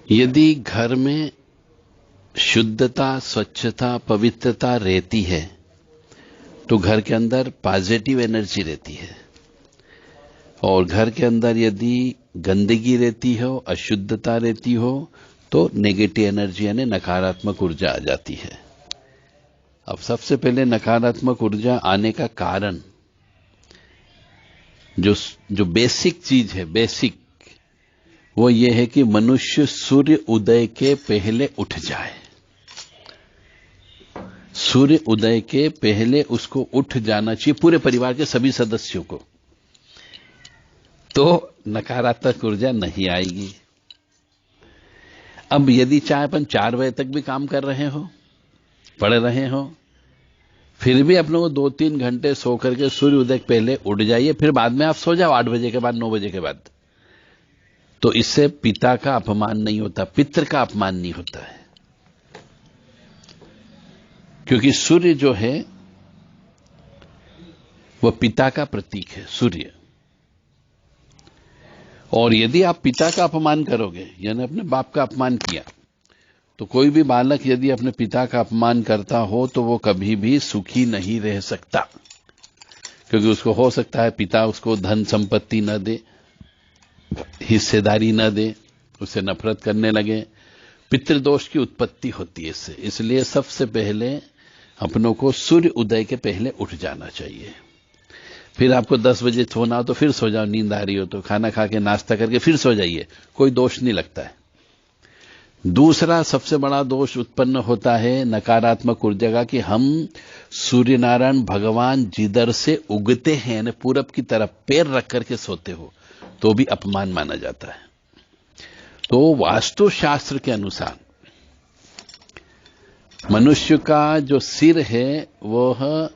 यदि घर में शुद्धता, स्वच्छता, पवित्रता रहती है तो घर के अंदर पॉजिटिव एनर्जी रहती है, और घर के अंदर यदि गंदगी रहती हो, अशुद्धता रहती हो, तो नेगेटिव एनर्जी यानी नकारात्मक ऊर्जा आ जाती है। अब सबसे पहले नकारात्मक ऊर्जा आने का कारण, जो बेसिक चीज है, वो ये है कि मनुष्य सूर्य उदय के पहले उठ जाए। सूर्य उदय के पहले उसको उठ जाना चाहिए, पूरे परिवार के सभी सदस्यों को, तो नकारात्मक ऊर्जा नहीं आएगी। अब यदि चाहे अपन 4 बजे तक भी काम कर रहे हो, पढ़ रहे हो, फिर भी अपने को 2-3 घंटे सो करके सूर्य उदय के पहले उठ जाइए, फिर बाद में आप सो जाओ 8 बजे के बाद, 9 बजे के बाद, तो इससे पिता का अपमान नहीं होता, पितृ का अपमान नहीं होता है। क्योंकि सूर्य जो है वह पिता का प्रतीक है, सूर्य। और यदि आप पिता का अपमान करोगे, यानी अपने बाप का अपमान किया, तो कोई भी बालक यदि अपने पिता का अपमान करता हो तो वो कभी भी सुखी नहीं रह सकता। क्योंकि उसको हो सकता है पिता उसको धन संपत्ति न दे, हिस्सेदारी न दे, उससे नफरत करने लगे, पितृदोष की उत्पत्ति होती है इससे। इसलिए सबसे पहले अपनों को सूर्य उदय के पहले उठ जाना चाहिए। फिर आपको 10 बजे सोना हो तो फिर सो जाओ, नींद आ रही हो तो खाना खा के नाश्ता करके फिर सो जाइए, कोई दोष नहीं लगता है। दूसरा सबसे बड़ा दोष उत्पन्न होता है नकारात्मक ऊर्जा का, कि हम सूर्य नारायण भगवान जिधर से उगते हैं न पूरब की तरफ पैर रख करके सोते हो, तो भी अपमान माना जाता है। तो वास्तुशास्त्र के अनुसार मनुष्य का जो सिर है वह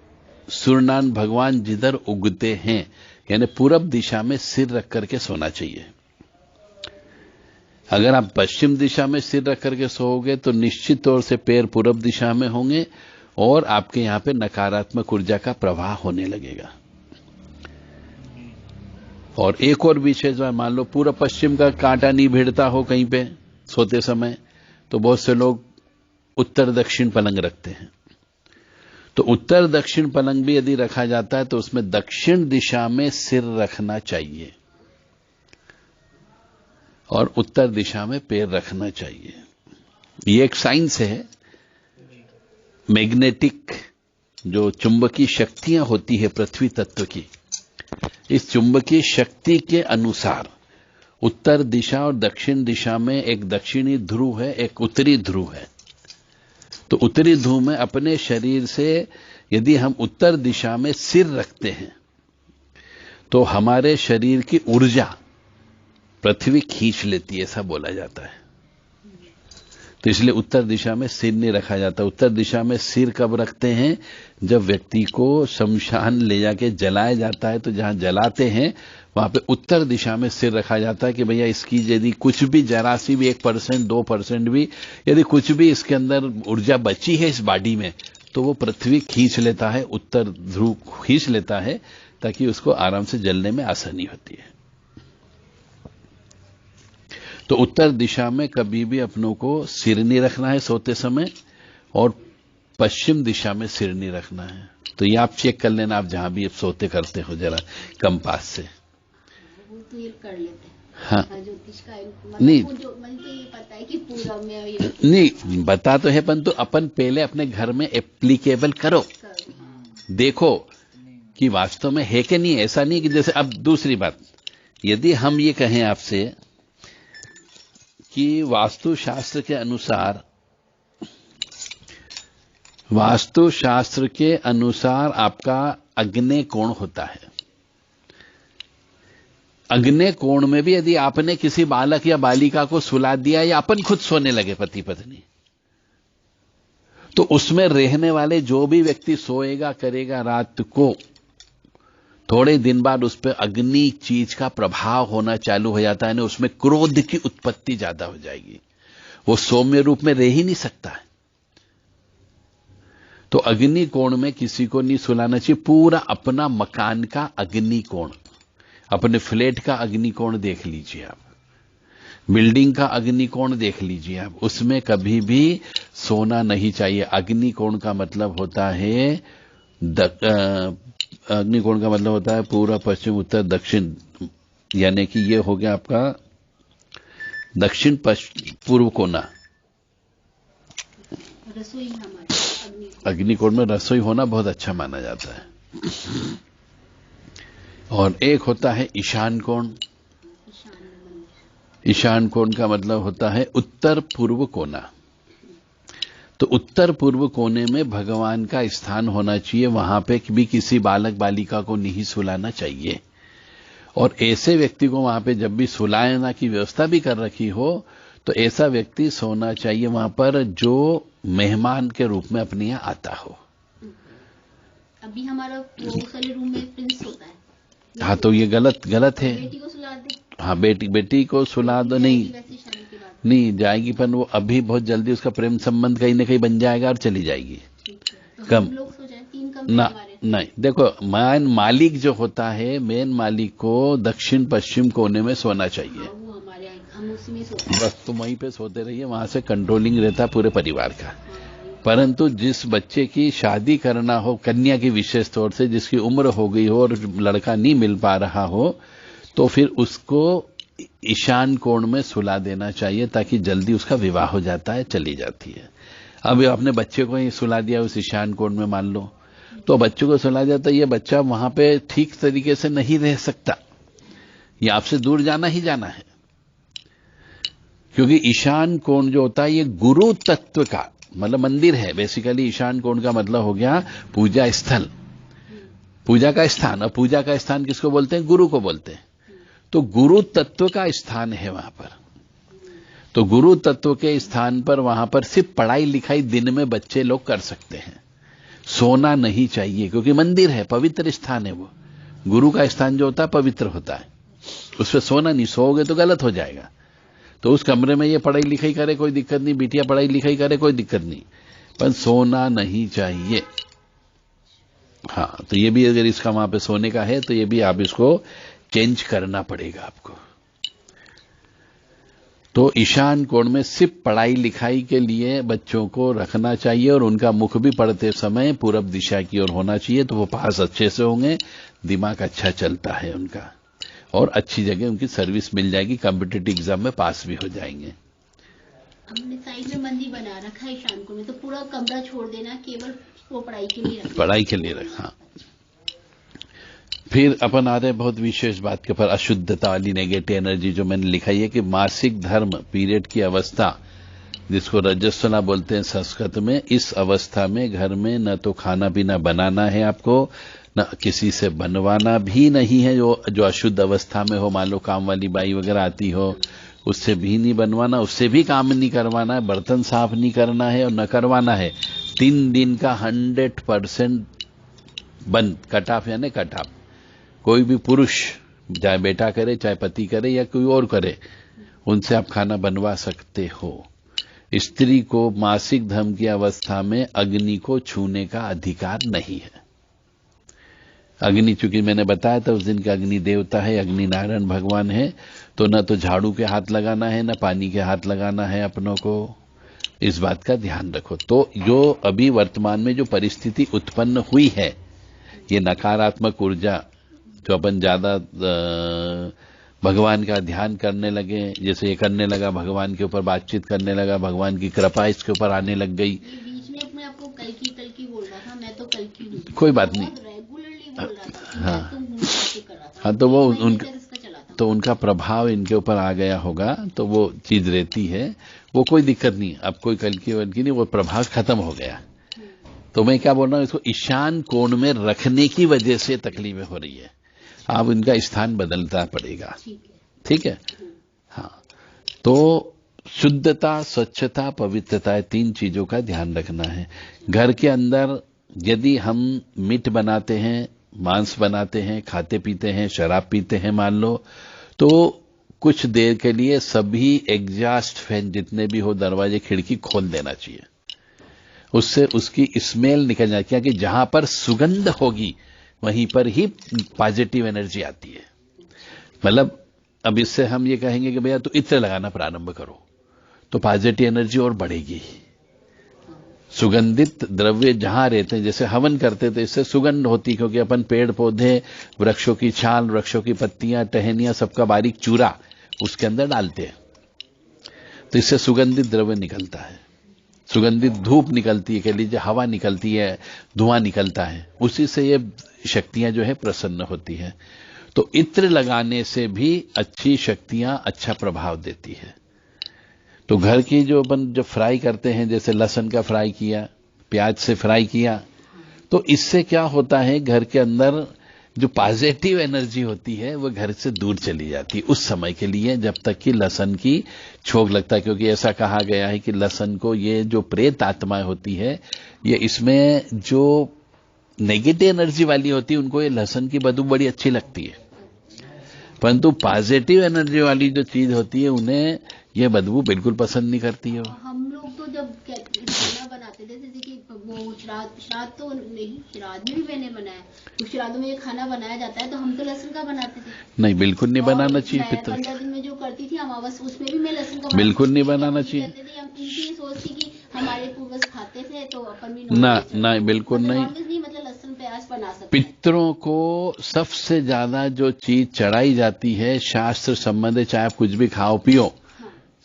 सूर्यनारायण भगवान जिधर उगते हैं यानी पूरब दिशा में सिर रख करके सोना चाहिए। अगर आप पश्चिम दिशा में सिर रख करके सोओगे तो निश्चित तौर से पैर पूरब दिशा में होंगे और आपके यहां पे नकारात्मक ऊर्जा का प्रवाह होने लगेगा। और एक और विषय जो है, मान लो पूरा पश्चिम का कांटा नहीं भिड़ता हो कहीं पे सोते समय, तो बहुत से लोग उत्तर दक्षिण पलंग रखते हैं। तो उत्तर दक्षिण पलंग भी यदि रखा जाता है तो उसमें दक्षिण दिशा में सिर रखना चाहिए और उत्तर दिशा में पैर रखना चाहिए। ये एक साइंस है। मैग्नेटिक जो चुंबकीय शक्तियां होती है पृथ्वी तत्व की, इस चुंबकीय शक्ति के अनुसार उत्तर दिशा और दक्षिण दिशा में एक दक्षिणी ध्रुव है, एक उत्तरी ध्रुव है। तो उत्तरी ध्रुव में अपने शरीर से यदि हम उत्तर दिशा में सिर रखते हैं तो हमारे शरीर की ऊर्जा पृथ्वी खींच लेती है, ऐसा बोला जाता है। तो इसलिए उत्तर दिशा में सिर नहीं रखा जाता। उत्तर दिशा में सिर कब रखते हैं? जब व्यक्ति को शमशान ले जाके जलाया जाता है, तो जहां जलाते हैं वहां पे उत्तर दिशा में सिर रखा जाता है कि भैया इसकी यदि कुछ भी जरा सी भी 1%, 2% भी यदि कुछ भी इसके अंदर ऊर्जा बची है इस बॉडी में, तो वो पृथ्वी खींच लेता है, उत्तर ध्रुव खींच लेता है, ताकि उसको आराम से जलने में आसानी होती है। तो उत्तर दिशा में कभी भी अपनों को सिर नहीं रखना है सोते समय, और पश्चिम दिशा में सिर नहीं रखना है। तो ये आप चेक कर लेना, आप जहां भी सोते करते हो जरा कंपास से। तो ये कर लेते हैं। हाँ, ज्योतिष का नहीं, ये पता है कि पूरब में नहीं बता तो है, परंतु अपन पहले अपने घर में एप्लीकेबल करो, देखो कि वास्तव में है कि नहीं। ऐसा नहीं कि जैसे, अब दूसरी बात, यदि हम ये कहें आपसे कि वास्तुशास्त्र के अनुसार आपका अग्नेय कोण होता है। अग्नेय कोण में भी यदि आपने किसी बालक या बालिका को सुला दिया या अपन खुद सोने लगे पति पत्नी, तो उसमें रहने वाले जो भी व्यक्ति सोएगा करेगा, रात को थोड़े दिन बाद उस पर अग्नि चीज का प्रभाव होना चालू हो जाता है ना, उसमें क्रोध की उत्पत्ति ज्यादा हो जाएगी, वो सौम्य रूप में रह ही नहीं सकता है। तो अग्नि कोण में किसी को नहीं सुलाना चाहिए। पूरा अपना मकान का अग्नि कोण, अपने फ्लैट का अग्नि कोण देख लीजिए आप। बिल्डिंग का अग्निकोण देख लीजिए आप, उसमें कभी भी सोना नहीं चाहिए। अग्निकोण का मतलब होता है अग्निकोण का मतलब होता है पूर्व, पश्चिम, उत्तर, दक्षिण, यानी कि ये हो गया आपका दक्षिण पूर्व कोना। रसोई हमारी अग्निकोण में रसोई होना बहुत अच्छा माना जाता है। और एक होता है ईशान कोण। ईशान कोण का मतलब होता है उत्तर पूर्व कोना। तो उत्तर पूर्व कोने में भगवान का स्थान होना चाहिए, वहां पे भी किसी बालक बालिका को नहीं सुलाना चाहिए। और ऐसे व्यक्ति को वहां पे जब भी सुलाना की व्यवस्था भी कर रखी हो तो ऐसा व्यक्ति सोना चाहिए वहां पर जो मेहमान के रूप में अपने यहाँ आता हो। अभी हमारा वो उस वाले रूम में प्रिंस होता है। हाँ, तो ये गलत है। बेटी को सुला दे। हाँ, बेटी को सुला दो। नहीं जाएगी, पर वो अभी बहुत जल्दी उसका प्रेम संबंध कहीं ना कहीं बन जाएगा और चली जाएगी। तो कम लोग सो जाए, 3 कमरे ना हमारे। नहीं, देखो मेन मालिक जो होता है, मेन मालिक को दक्षिण पश्चिम कोने में सोना चाहिए। हाँ, वो हमारे यहाँ, हम उसी में सोते हैं। बस तुम वहीं पे सोते रहिए, वहां से कंट्रोलिंग रहता है पूरे परिवार का। परंतु जिस बच्चे की शादी करना हो, कन्या की विशेष तौर से जिसकी उम्र हो गई हो और लड़का नहीं मिल पा रहा हो, तो फिर उसको ईशान कोण में सुला देना चाहिए, ताकि जल्दी उसका विवाह हो जाता है, चली जाती है। अब आपने बच्चे को ही सुला दिया उस ईशान कोण में, मान लो, तो बच्चों को सुला जाता है, ये बच्चा वहां पे ठीक तरीके से नहीं रह सकता, ये आपसे दूर जाना ही जाना है। क्योंकि ईशान कोण जो होता है ये गुरु तत्व का मतलब मंदिर है। बेसिकली ईशान कोण का मतलब हो गया पूजा स्थल, पूजा का स्थान। और पूजा का स्थान किसको बोलते हैं? गुरु को बोलते हैं। तो गुरु तत्व का स्थान है वहां पर। तो गुरु तत्व के स्थान पर वहां पर सिर्फ पढ़ाई लिखाई दिन में बच्चे लोग कर सकते हैं, सोना नहीं चाहिए, क्योंकि मंदिर है, पवित्र स्थान है वो। गुरु का स्थान जो होता है पवित्र होता है, उस पर सोना नहीं, सोओगे तो गलत हो जाएगा। तो उस कमरे में ये पढ़ाई लिखाई करे कोई दिक्कत नहीं, बिटिया पढ़ाई लिखाई करे कोई दिक्कत नहीं, पर सोना नहीं चाहिए। हाँ, तो ये भी अगर इसका वहां पे सोने का है तो ये भी आप इसको चेंज करना पड़ेगा आपको। तो ईशान कोण में सिर्फ पढ़ाई लिखाई के लिए बच्चों को रखना चाहिए, और उनका मुख भी पढ़ते समय पूरब दिशा की ओर होना चाहिए, तो वो पास अच्छे से होंगे, दिमाग अच्छा चलता है उनका, और अच्छी जगह उनकी सर्विस मिल जाएगी, कॉम्पिटिटिव एग्जाम में पास भी हो जाएंगे। हमने साइड में मंदिर बना रखा है ईशान कोण में, तो पूरा कमरा छोड़ देना, केवल वो पढ़ाई के लिए रखना। पढ़ाई के लिए रखा। फिर अपन आ रहे बहुत विशेष बात के पर, अशुद्धता वाली नेगेटिव एनर्जी जो मैंने लिखा है कि मासिक धर्म पीरियड की अवस्था, जिसको रजस्वला बोलते हैं संस्कृत में, इस अवस्था में घर में न तो खाना पीना बनाना है आपको, न किसी से बनवाना भी नहीं है। जो अशुद्ध अवस्था में हो, मान लो काम वाली बाई वगैरह आती हो, उससे भी नहीं बनवाना, उससे भी काम नहीं करवाना है, बर्तन साफ नहीं करना है और न करवाना है। 3 दिन का 100% बंद, कट ऑफ, यानी कट ऑफ। कोई भी पुरुष, चाहे बेटा करे, चाहे पति करे, या कोई और करे, उनसे आप खाना बनवा सकते हो। स्त्री को मासिक धर्म की अवस्था में अग्नि को छूने का अधिकार नहीं है। अग्नि, चूंकि मैंने बताया था उस दिन का अग्नि देवता है, अग्नि नारायण भगवान है, तो न तो झाड़ू के हाथ लगाना है, न पानी के हाथ लगाना है अपनों को। इस बात का ध्यान रखो। तो जो अभी वर्तमान में जो परिस्थिति उत्पन्न हुई है, ये नकारात्मक ऊर्जा, जो अपन ज्यादा भगवान का ध्यान करने लगे, जैसे ये करने लगा, भगवान के ऊपर बातचीत करने लगा, भगवान की कृपा इसके ऊपर आने लग गई। बीच में अपने आपको कल की बोल रहा था, मैं तो कल की हूँ, कोई बात नहीं, रेगुलरली बोल रहा था कि हाँ, मैं तो हूँ, कर रहा था। हाँ, तो वो उनका तो उनका प्रभाव इनके ऊपर आ गया होगा, तो वो चीज रहती है, वो कोई दिक्कत नहीं। अब कोई कल की नहीं, वो प्रभाव खत्म हो गया। तो मैं क्या बोल रहा हूं, इसको ईशान कोण में रखने की वजह से तकलीफें हो रही है, अब इनका स्थान बदलता पड़ेगा। ठीक है। हाँ, तो शुद्धता, स्वच्छता, पवित्रता, 3 चीजों का ध्यान रखना है। घर के अंदर यदि हम मीट बनाते हैं, मांस बनाते हैं, खाते पीते हैं, शराब पीते हैं मान लो, तो कुछ देर के लिए सभी एग्जॉस्ट फैन जितने भी हो, दरवाजे खिड़की खोल देना चाहिए, उससे उसकी स्मेल निकल जाती है। कि जहां पर सुगंध होगी वहीं पर ही पॉजिटिव एनर्जी आती है। मतलब अब इससे हम ये कहेंगे कि भैया तो इत्र लगाना प्रारंभ करो, तो पॉजिटिव एनर्जी और बढ़ेगी। सुगंधित द्रव्य जहां रहते हैं, जैसे हवन करते थे, इससे सुगंध होती, क्योंकि अपन पेड़ पौधे, वृक्षों की छाल, वृक्षों की पत्तियां, टहनियां, सबका बारीक चूरा उसके अंदर डालते हैं, तो इससे सुगंधित द्रव्य निकलता है। सुगंधित धूप निकलती है, कह लीजिए हवा निकलती है, धुआं निकलता है, उसी से ये शक्तियां जो है प्रसन्न होती है। तो इत्र लगाने से भी अच्छी शक्तियां अच्छा प्रभाव देती है। तो घर की जो अपन जब फ्राई करते हैं, जैसे लहसुन का फ्राई किया, प्याज से फ्राई किया, तो इससे क्या होता है, घर के अंदर जो पॉजिटिव एनर्जी होती है वो घर से दूर चली जाती है उस समय के लिए, जब तक कि लहसुन की छोक लगता है। क्योंकि ऐसा कहा गया है कि लहसुन को, ये जो प्रेत आत्माएं होती है, ये इसमें जो नेगेटिव एनर्जी वाली होती है, उनको ये लहसुन की बदबू बड़ी अच्छी लगती है, परंतु पॉजिटिव एनर्जी वाली जो चीज होती है उन्हें ये बदबू बिल्कुल पसंद नहीं करती है। हम लोग तो जब खाना बनाते थे, जैसे कि वो श्राद्ध तो नहीं, श्राद्ध में भी मैंने बनाया, तो श्राद्ध में ये खाना बनाया जाता है तो हम तो लहसुन का बनाते थे। नहीं, बिल्कुल नहीं बनाना चाहिए। 15 दिन में जो करती थी अमावस, उसमें भी मैं लहसुन का बिल्कुल नहीं बनाना चाहिए। हम इनकी सोच थी कि हमारे पूर्वज खाते थे तो अपन भी ना, बिल्कुल नहीं। मतलब लहसुन प्याज बना सकते। पितरों को सबसे ज्यादा जो चीज चढ़ाई जाती है शास्त्र संबंधित, चाहे आप कुछ भी खाओ पियो,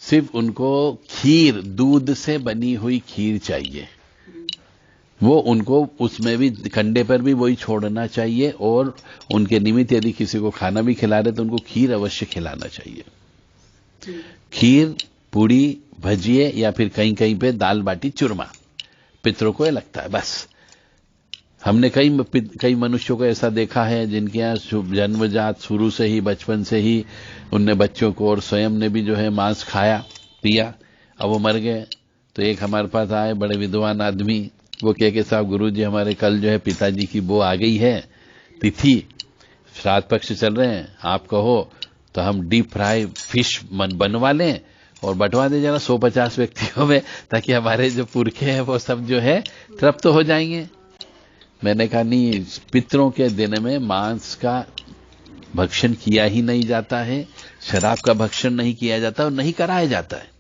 सिर्फ उनको खीर, दूध से बनी हुई खीर चाहिए। वो उनको उसमें भी कंडे पर भी वही छोड़ना चाहिए, और उनके निमित्त यदि किसी को खाना भी खिला रहे तो उनको खीर अवश्य खिलाना चाहिए। खीर, पूड़ी, भजिए, या फिर कहीं कहीं पे दाल बाटी चूरमा, पितरों को ये लगता है। बस हमने कई मनुष्यों को ऐसा देखा है जिनके यहाँ जन्मजात शुरू से ही, बचपन से ही उनने बच्चों को और स्वयं ने भी जो है मांस खाया पिया, अब वो मर गए। तो एक हमारे पास आए बड़े विद्वान आदमी, वो कहे कि साहब गुरुजी हमारे कल जो है पिताजी की वो आ गई है तिथि, श्राद्ध पक्ष चल रहे हैं, आप कहो तो हम डीप फ्राई फिश बनवा लें और बंटवा दें जरा 150 व्यक्तियों में, ताकि हमारे जो पुरखे हैं वो सब जो है तृप्त हो जाएंगे। मैंने कहा नहीं, पितरों के दिन में मांस का भक्षण किया ही नहीं जाता है, शराब का भक्षण नहीं किया जाता और नहीं कराया जाता है।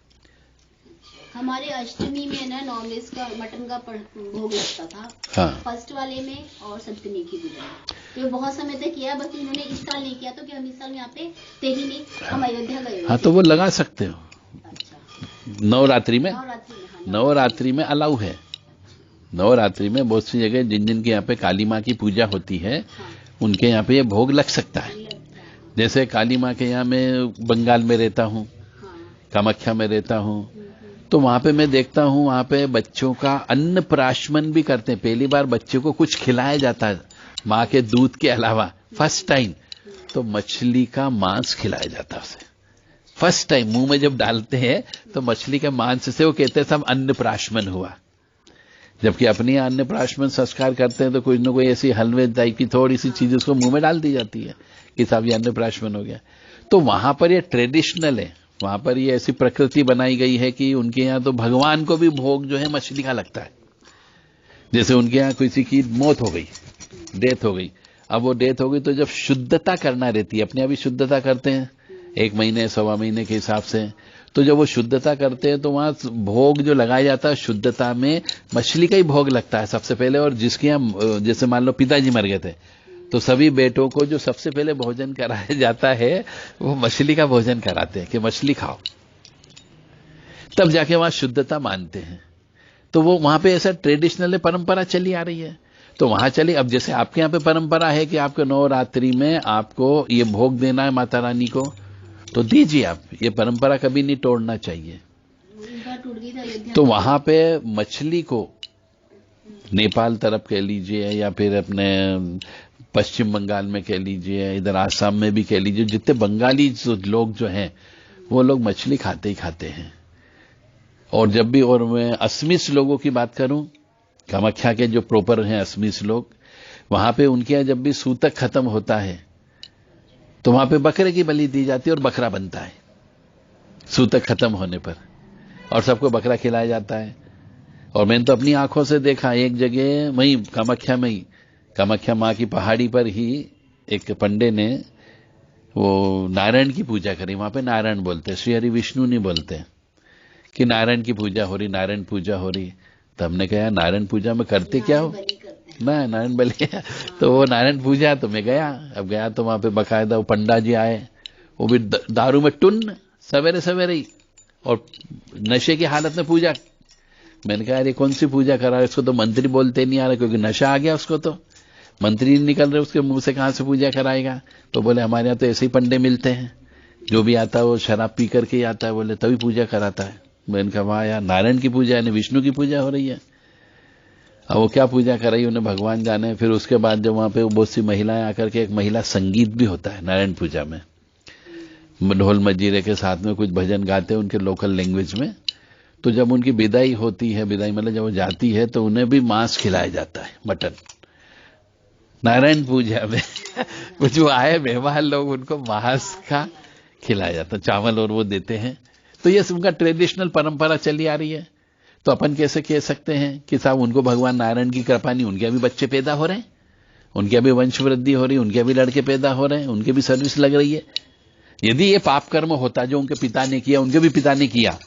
हमारे अष्टमी में ना नॉनवेज का, मटन का भोग लगता था। हाँ। फर्स्ट वाले में और सप्तमी की पूजा में, तो बहुत समय तक किया, बस इन्होंने इस साल नहीं किया, तो कि हम इस साल यहाँ पे थे ही नहीं, हम अयोध्या गए। हाँ, तो वो लगा सकते हो। अच्छा। नवरात्रि में अलाउ है। नवरात्रि में बहुत सी जगह जिन के यहाँ पे काली माँ की पूजा होती है, उनके यहाँ पे ये भोग लग सकता है। जैसे काली माँ के यहाँ मैं बंगाल में रहता हूँ, कामाख्या में रहता हूँ, तो वहां पे मैं देखता हूँ, वहां पे बच्चों का अन्न प्राशमन भी करते हैं। पहली बार बच्चे को कुछ खिलाया जाता है माँ के दूध के अलावा, फर्स्ट टाइम तो मछली का मांस खिलाया जाता है उसे। फर्स्ट टाइम मुंह में जब डालते हैं तो मछली के मांस से वो कहते हैं सब अन्न प्राशमन हुआ। जबकि अपने यहाँ अन्न प्राशमन संस्कार करते हैं तो कोई न कोई ऐसी हलवे टाइप की थोड़ी सी चीज उसको मुंह में डाल दी जाती है कि साहब ये अन्न प्राशमन हो गया। तो वहां पर ये ट्रेडिशनल है, वहां पर ये ऐसी प्रकृति बनाई गई है कि उनके यहाँ तो भगवान को भी भोग जो है मछली का लगता है। जैसे उनके यहाँ किसी की मौत हो गई, डेथ हो गई, अब वो डेथ हो गई तो जब शुद्धता करना रहती है, अपने अभी शुद्धता करते हैं 1 महीने 1.25 महीने के हिसाब से, तो जब वो शुद्धता करते हैं तो वहां भोग जो लगाया जाता है शुद्धता में मछली का ही भोग लगता है सबसे पहले। और जिसके यहाँ जैसे मान लो पिताजी मर गए थे, तो सभी बेटों को जो सबसे पहले भोजन कराया जाता है वो मछली का भोजन कराते हैं कि मछली खाओ, तब जाके वहां शुद्धता मानते हैं। तो वो वहां पे ऐसा ट्रेडिशनल परंपरा चली आ रही है, तो वहां चली। अब जैसे आपके यहाँ पे परंपरा है कि आपके नवरात्रि में आपको ये भोग देना है माता रानी को, तो दीजिए आप, ये परंपरा कभी नहीं तोड़ना चाहिए। तो वहां पे मछली को नेपाल तरफ कह लीजिए या फिर अपने पश्चिम बंगाल में कह लीजिए, इधर आसाम में भी कह लीजिए, जितने बंगाली लोग जो हैं वो लोग मछली खाते ही खाते हैं। और जब भी, और मैं असमीस लोगों की बात करूं, कामाख्या के जो प्रॉपर हैं असमीस लोग, वहां पे उनके यहाँ जब भी सूतक खत्म होता है तो वहां पे बकरे की बलि दी जाती है और बकरा बनता है सूतक खत्म होने पर, और सबको बकरा खिलाया जाता है। और मैंने तो अपनी आंखों से देखा, एक जगह वहीं कामाख्या में ही, कामाख्या माँ की पहाड़ी पर ही एक पंडे ने वो नारायण की पूजा करी, वहां पे नारायण बोलते हैं, श्री हरि विष्णु नहीं बोलते, कि नारायण की पूजा हो रही, नारायण पूजा हो रही। तो हमने कहा नारायण पूजा में करते क्या हो? ना नारायण बलि तो वो नारायण पूजा, तो मैं गया। अब गया तो वहां पे बकायदा वो पंडा जी आए, वो भी दारू में टुन्न सवेरे सवेरे ही, और नशे की हालत में पूजा। मैंने कहा अरे कौन सी पूजा करा, इसको तो मंत्री बोलते नहीं आ रहा, क्योंकि नशा आ गया उसको, तो मंत्री नहीं निकल रहे उसके मुंह से, कहां से पूजा कराएगा। तो बोले हमारे यहाँ तो ऐसे ही पंडे मिलते हैं, जो भी आता है वो शराब पी करके ही आता है, बोले तभी पूजा कराता है। मैंने कहा वाह यार, नारायण की पूजा यानी विष्णु की पूजा हो रही है। अब वो क्या पूजा कर रही है उन्हें भगवान जाने। फिर उसके बाद जब वहां पे बहुत सी महिलाएं आकर के, एक महिला संगीत भी होता है नारायण पूजा में, ढोल मजीरे के साथ में कुछ भजन गाते हैं उनके लोकल लैंग्वेज में। तो जब उनकी विदाई होती है, विदाई मतलब जब वो जाती है, तो उन्हें भी मांस खिलाया जाता है, मटन, नारायण पूजा में जो आए मेहमान लोग उनको मांस का खिलाया जाता है, चावल और वो देते हैं। तो ये उनका ट्रेडिशनल परंपरा चली आ रही है। तो अपन कैसे कह सकते हैं कि साहब उनको भगवान नारायण की कृपा नहीं, उनके अभी बच्चे पैदा हो रहे हैं, उनके अभी वंश वृद्धि हो रही है, उनके अभी लड़के पैदा हो रहे हैं, उनके भी सर्विस लग रही है। यदि ये पाप कर्म होता जो उनके पिता ने किया, उनके भी पिता ने किया,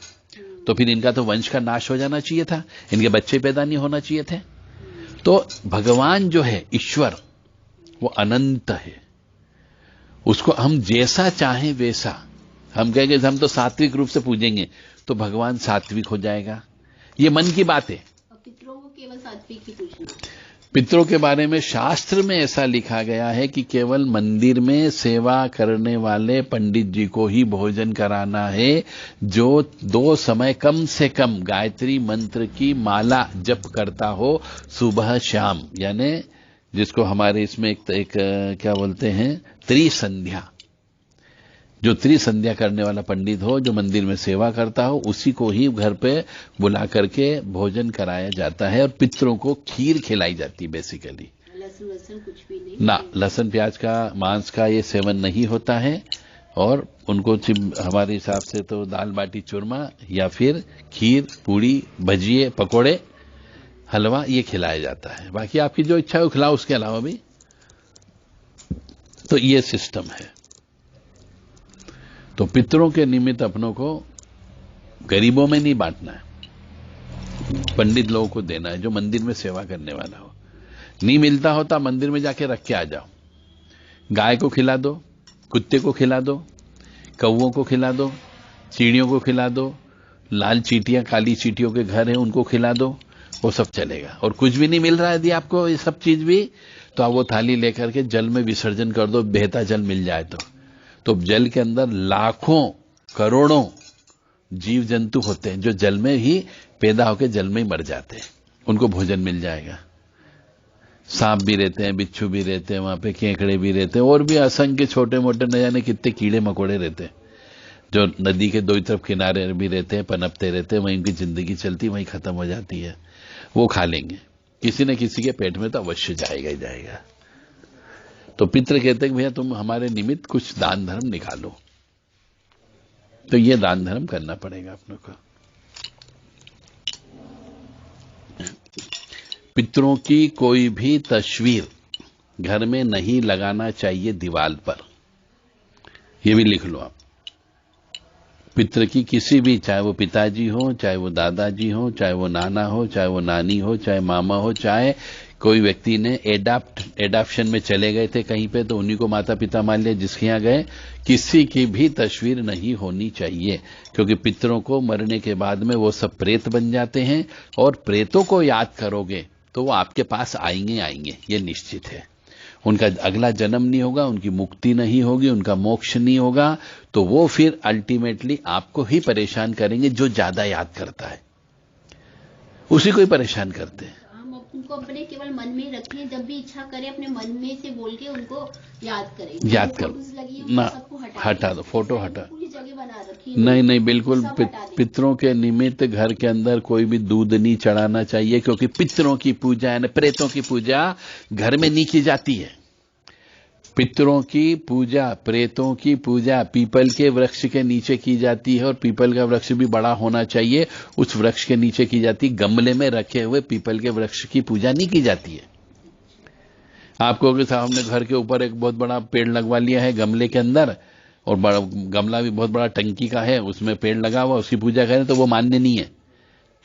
तो फिर इनका तो वंश का नाश हो जाना चाहिए था, इनके बच्चे पैदा नहीं होना चाहिए थे। तो भगवान जो है ईश्वर, वो अनंत है, उसको हम जैसा चाहें वैसा, हम कहेंगे हम तो सात्विक रूप से पूजेंगे तो भगवान सात्विक हो जाएगा, ये मन की बात है। पितरों को केवल सात्विक ही पूजना। पितरों के बारे में शास्त्र में ऐसा लिखा गया है कि केवल मंदिर में सेवा करने वाले पंडित जी को ही भोजन कराना है, जो 2 समय कम से कम गायत्री मंत्र की माला जप करता हो सुबह शाम, यानी जिसको हमारे इसमें एक क्या बोलते हैं, त्रिसंध्या, जो त्रिसंध्या करने वाला पंडित हो, जो मंदिर में सेवा करता हो, उसी को ही घर पे बुला करके भोजन कराया जाता है। और पितरों को खीर खिलाई जाती है बेसिकली। लहसुन कुछ भी नहीं ना, लहसुन प्याज का मांस का ये सेवन नहीं होता है। और उनको हमारे हिसाब से तो दाल बाटी चूरमा या फिर खीर, पूड़ी, भजिए, पकोड़े, हलवा ये खिलाया जाता है। बाकी आपकी जो इच्छा है वो खिलाओ, उसके अलावा भी। तो ये सिस्टम है। तो पितरों के निमित्त अपनों को गरीबों में नहीं बांटना है, पंडित लोगों को देना है, जो मंदिर में सेवा करने वाला हो। नहीं मिलता होता मंदिर में जाके रख के आ जाओ, गाय को खिला दो, कुत्ते को खिला दो, कौवों को खिला दो, चिड़ियों को खिला दो, लाल चींटियां, काली चींटियों के घर हैं उनको खिला दो, वो सब चलेगा। और कुछ भी नहीं मिल रहा है यदि आपको ये सब चीज भी, तो आप वो थाली लेकर के जल में विसर्जन कर दो, बहता जल मिल जाए तो जल के अंदर लाखों करोड़ों जीव जंतु होते हैं जो जल में ही पैदा होकर जल में ही मर जाते हैं, उनको भोजन मिल जाएगा। सांप भी रहते हैं, बिच्छू भी रहते हैं, वहां पे केकड़े भी रहते हैं, और भी असंख्य छोटे मोटे न जाने कितने कीड़े मकोड़े रहते हैं, जो नदी के 2 तरफ किनारे भी रहते हैं, पनपते रहते हैं, वहीं उनकी जिंदगी चलती, वहीं खत्म हो जाती है। वो खा लेंगे, किसी न किसी के पेट में तो अवश्य जाएगा ही जाएगा। तो पितृ कहते हैं भैया तुम हमारे निमित्त कुछ दान धर्म निकालो, तो ये दान धर्म करना पड़ेगा अपनों को। पितरों की कोई भी तस्वीर घर में नहीं लगाना चाहिए दीवार पर, ये भी लिख लो आप। पितृ की किसी भी, चाहे वो पिताजी हो, चाहे वो दादाजी हो, चाहे वो नाना हो, चाहे वो नानी हो, चाहे मामा हो, चाहे कोई व्यक्ति ने एडाप्शन में चले गए थे कहीं पे, तो उन्हीं को माता पिता मान लिया जिसके यहां गए, किसी की भी तस्वीर नहीं होनी चाहिए, क्योंकि पितरों को मरने के बाद में वो सब प्रेत बन जाते हैं, और प्रेतों को याद करोगे तो वो आपके पास आएंगे, ये निश्चित है। उनका अगला जन्म नहीं होगा, उनकी मुक्ति नहीं होगी, उनका मोक्ष नहीं होगा, तो वो फिर अल्टीमेटली आपको ही परेशान करेंगे। जो ज्यादा याद करता है उसी को ही परेशान करते हैं। हम उनको अपने केवल मन में रखें, जब भी इच्छा करे अपने मन में से बोल के उनको याद करें। याद कर ना, हटा दो, फोटो हटा, पूरी जगह बना रखी। नहीं बिल्कुल। पितरों के निमित्त घर के अंदर कोई भी दूध नहीं चढ़ाना चाहिए, क्योंकि पितरों की पूजा यानी प्रेतों की पूजा घर में नहीं की जाती है। पितरों की पूजा, प्रेतों की पूजा पीपल के वृक्ष के नीचे की जाती है, और पीपल का वृक्ष भी बड़ा होना चाहिए, उस वृक्ष के नीचे की जाती। गमले में रखे हुए पीपल के वृक्ष की पूजा नहीं की जाती है। आप कहोगे साहब हमने घर के ऊपर एक बहुत बड़ा पेड़ लगवा लिया है गमले के अंदर, और गमला भी बहुत बड़ा टंकी का है, उसमें पेड़ लगा हुआ, उसकी पूजा करें, तो वो मान्य नहीं है।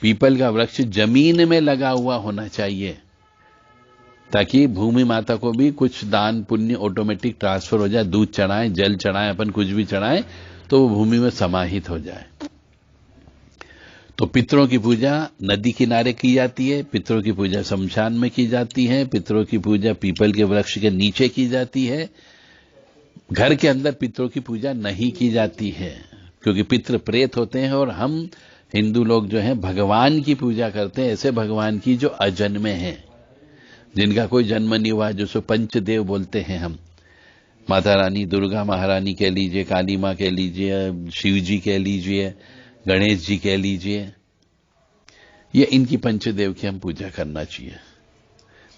पीपल का वृक्ष जमीन में लगा हुआ होना चाहिए, ताकि भूमि माता को भी कुछ दान पुण्य ऑटोमेटिक ट्रांसफर हो जाए। दूध चढ़ाएं, जल चढ़ाएं, अपन कुछ भी चढ़ाएं तो वो भूमि में समाहित हो जाए। तो पितरों की पूजा नदी किनारे की जाती है, पितरों की पूजा शमशान में की जाती है, पितरों की पूजा पीपल के वृक्ष के नीचे की जाती है। घर के अंदर पितरों की पूजा नहीं की जाती है, क्योंकि पितृ प्रेत होते हैं, और हम हिंदू लोग जो हैं भगवान की पूजा करते हैं, ऐसे भगवान की जो अजन्मे हैं, जिनका कोई जन्म नहीं हुआ, जो पंचदेव बोलते हैं हम। माता रानी, दुर्गा महारानी कह लीजिए, काली मां कह लीजिए, शिव जी कह लीजिए, गणेश जी कह लीजिए, ये इनकी पंचदेव की हम पूजा करना चाहिए।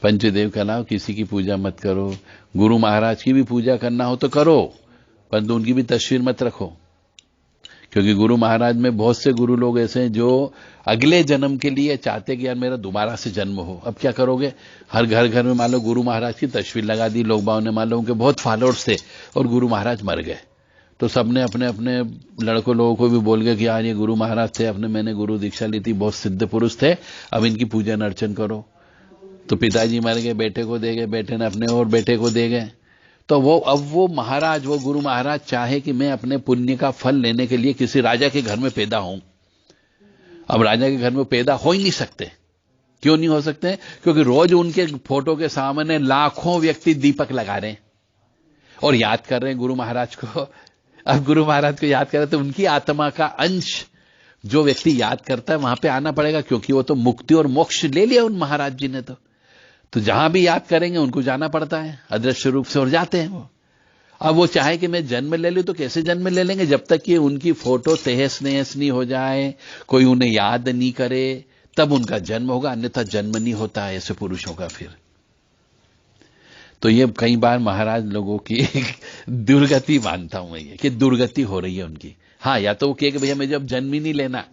पंचदेव के अलावा किसी की पूजा मत करो। गुरु महाराज की भी पूजा करना हो तो करो, परंतु उनकी भी तस्वीर मत रखो, क्योंकि गुरु महाराज में बहुत से गुरु लोग ऐसे हैं जो अगले जन्म के लिए चाहते कि यार मेरा दोबारा से जन्म हो। अब क्या करोगे, हर घर घर में मान लो गुरु महाराज की तस्वीर लगा दी, लोग बागों ने, मान लो उनके बहुत फॉलोअर्स थे और गुरु महाराज मर गए, तो सबने अपने अपने लड़कों लोगों को भी बोल गए कि यार ये गुरु महाराज थे, मैंने गुरु दीक्षा ली थी, बहुत सिद्ध पुरुष थे, अब इनकी पूजन अर्चन करो। तो पिताजी मर गए, बेटे को दे गए, बेटे ने अपने और बेटे को दे गए। तो अब वो महाराज, वो गुरु महाराज चाहे कि मैं अपने पुण्य का फल लेने के लिए किसी राजा के घर में पैदा हूं। अब राजा के घर में पैदा हो ही नहीं सकते। क्यों नहीं हो सकते? क्योंकि रोज उनके फोटो के सामने लाखों व्यक्ति दीपक लगा रहे हैं और याद कर रहे हैं गुरु महाराज को। अब गुरु महाराज को याद कर रहे तो उनकी आत्मा का अंश जो व्यक्ति याद करता है वहां पे आना पड़ेगा, क्योंकि वो तो मुक्ति और मोक्ष ले लिया उन महाराज जी ने। तो जहां भी याद करेंगे उनको जाना पड़ता है अदृश्य रूप से, और जाते हैं वो। अब वो चाहे कि मैं जन्म ले लूं, तो कैसे जन्म ले लेंगे जब तक कि उनकी फोटो तहस नहस नहीं हो जाए, कोई उन्हें याद नहीं करे, तब उनका जन्म होगा, अन्यथा जन्म नहीं होता है ऐसे पुरुषों का। फिर तो ये कई बार महाराज लोगों की दुर्गति मानता हूं मैं, ये कि दुर्गति हो रही है उनकी। हाँ, या तो वो कहे कि भैया मुझे अब जन्म ही नहीं लेना,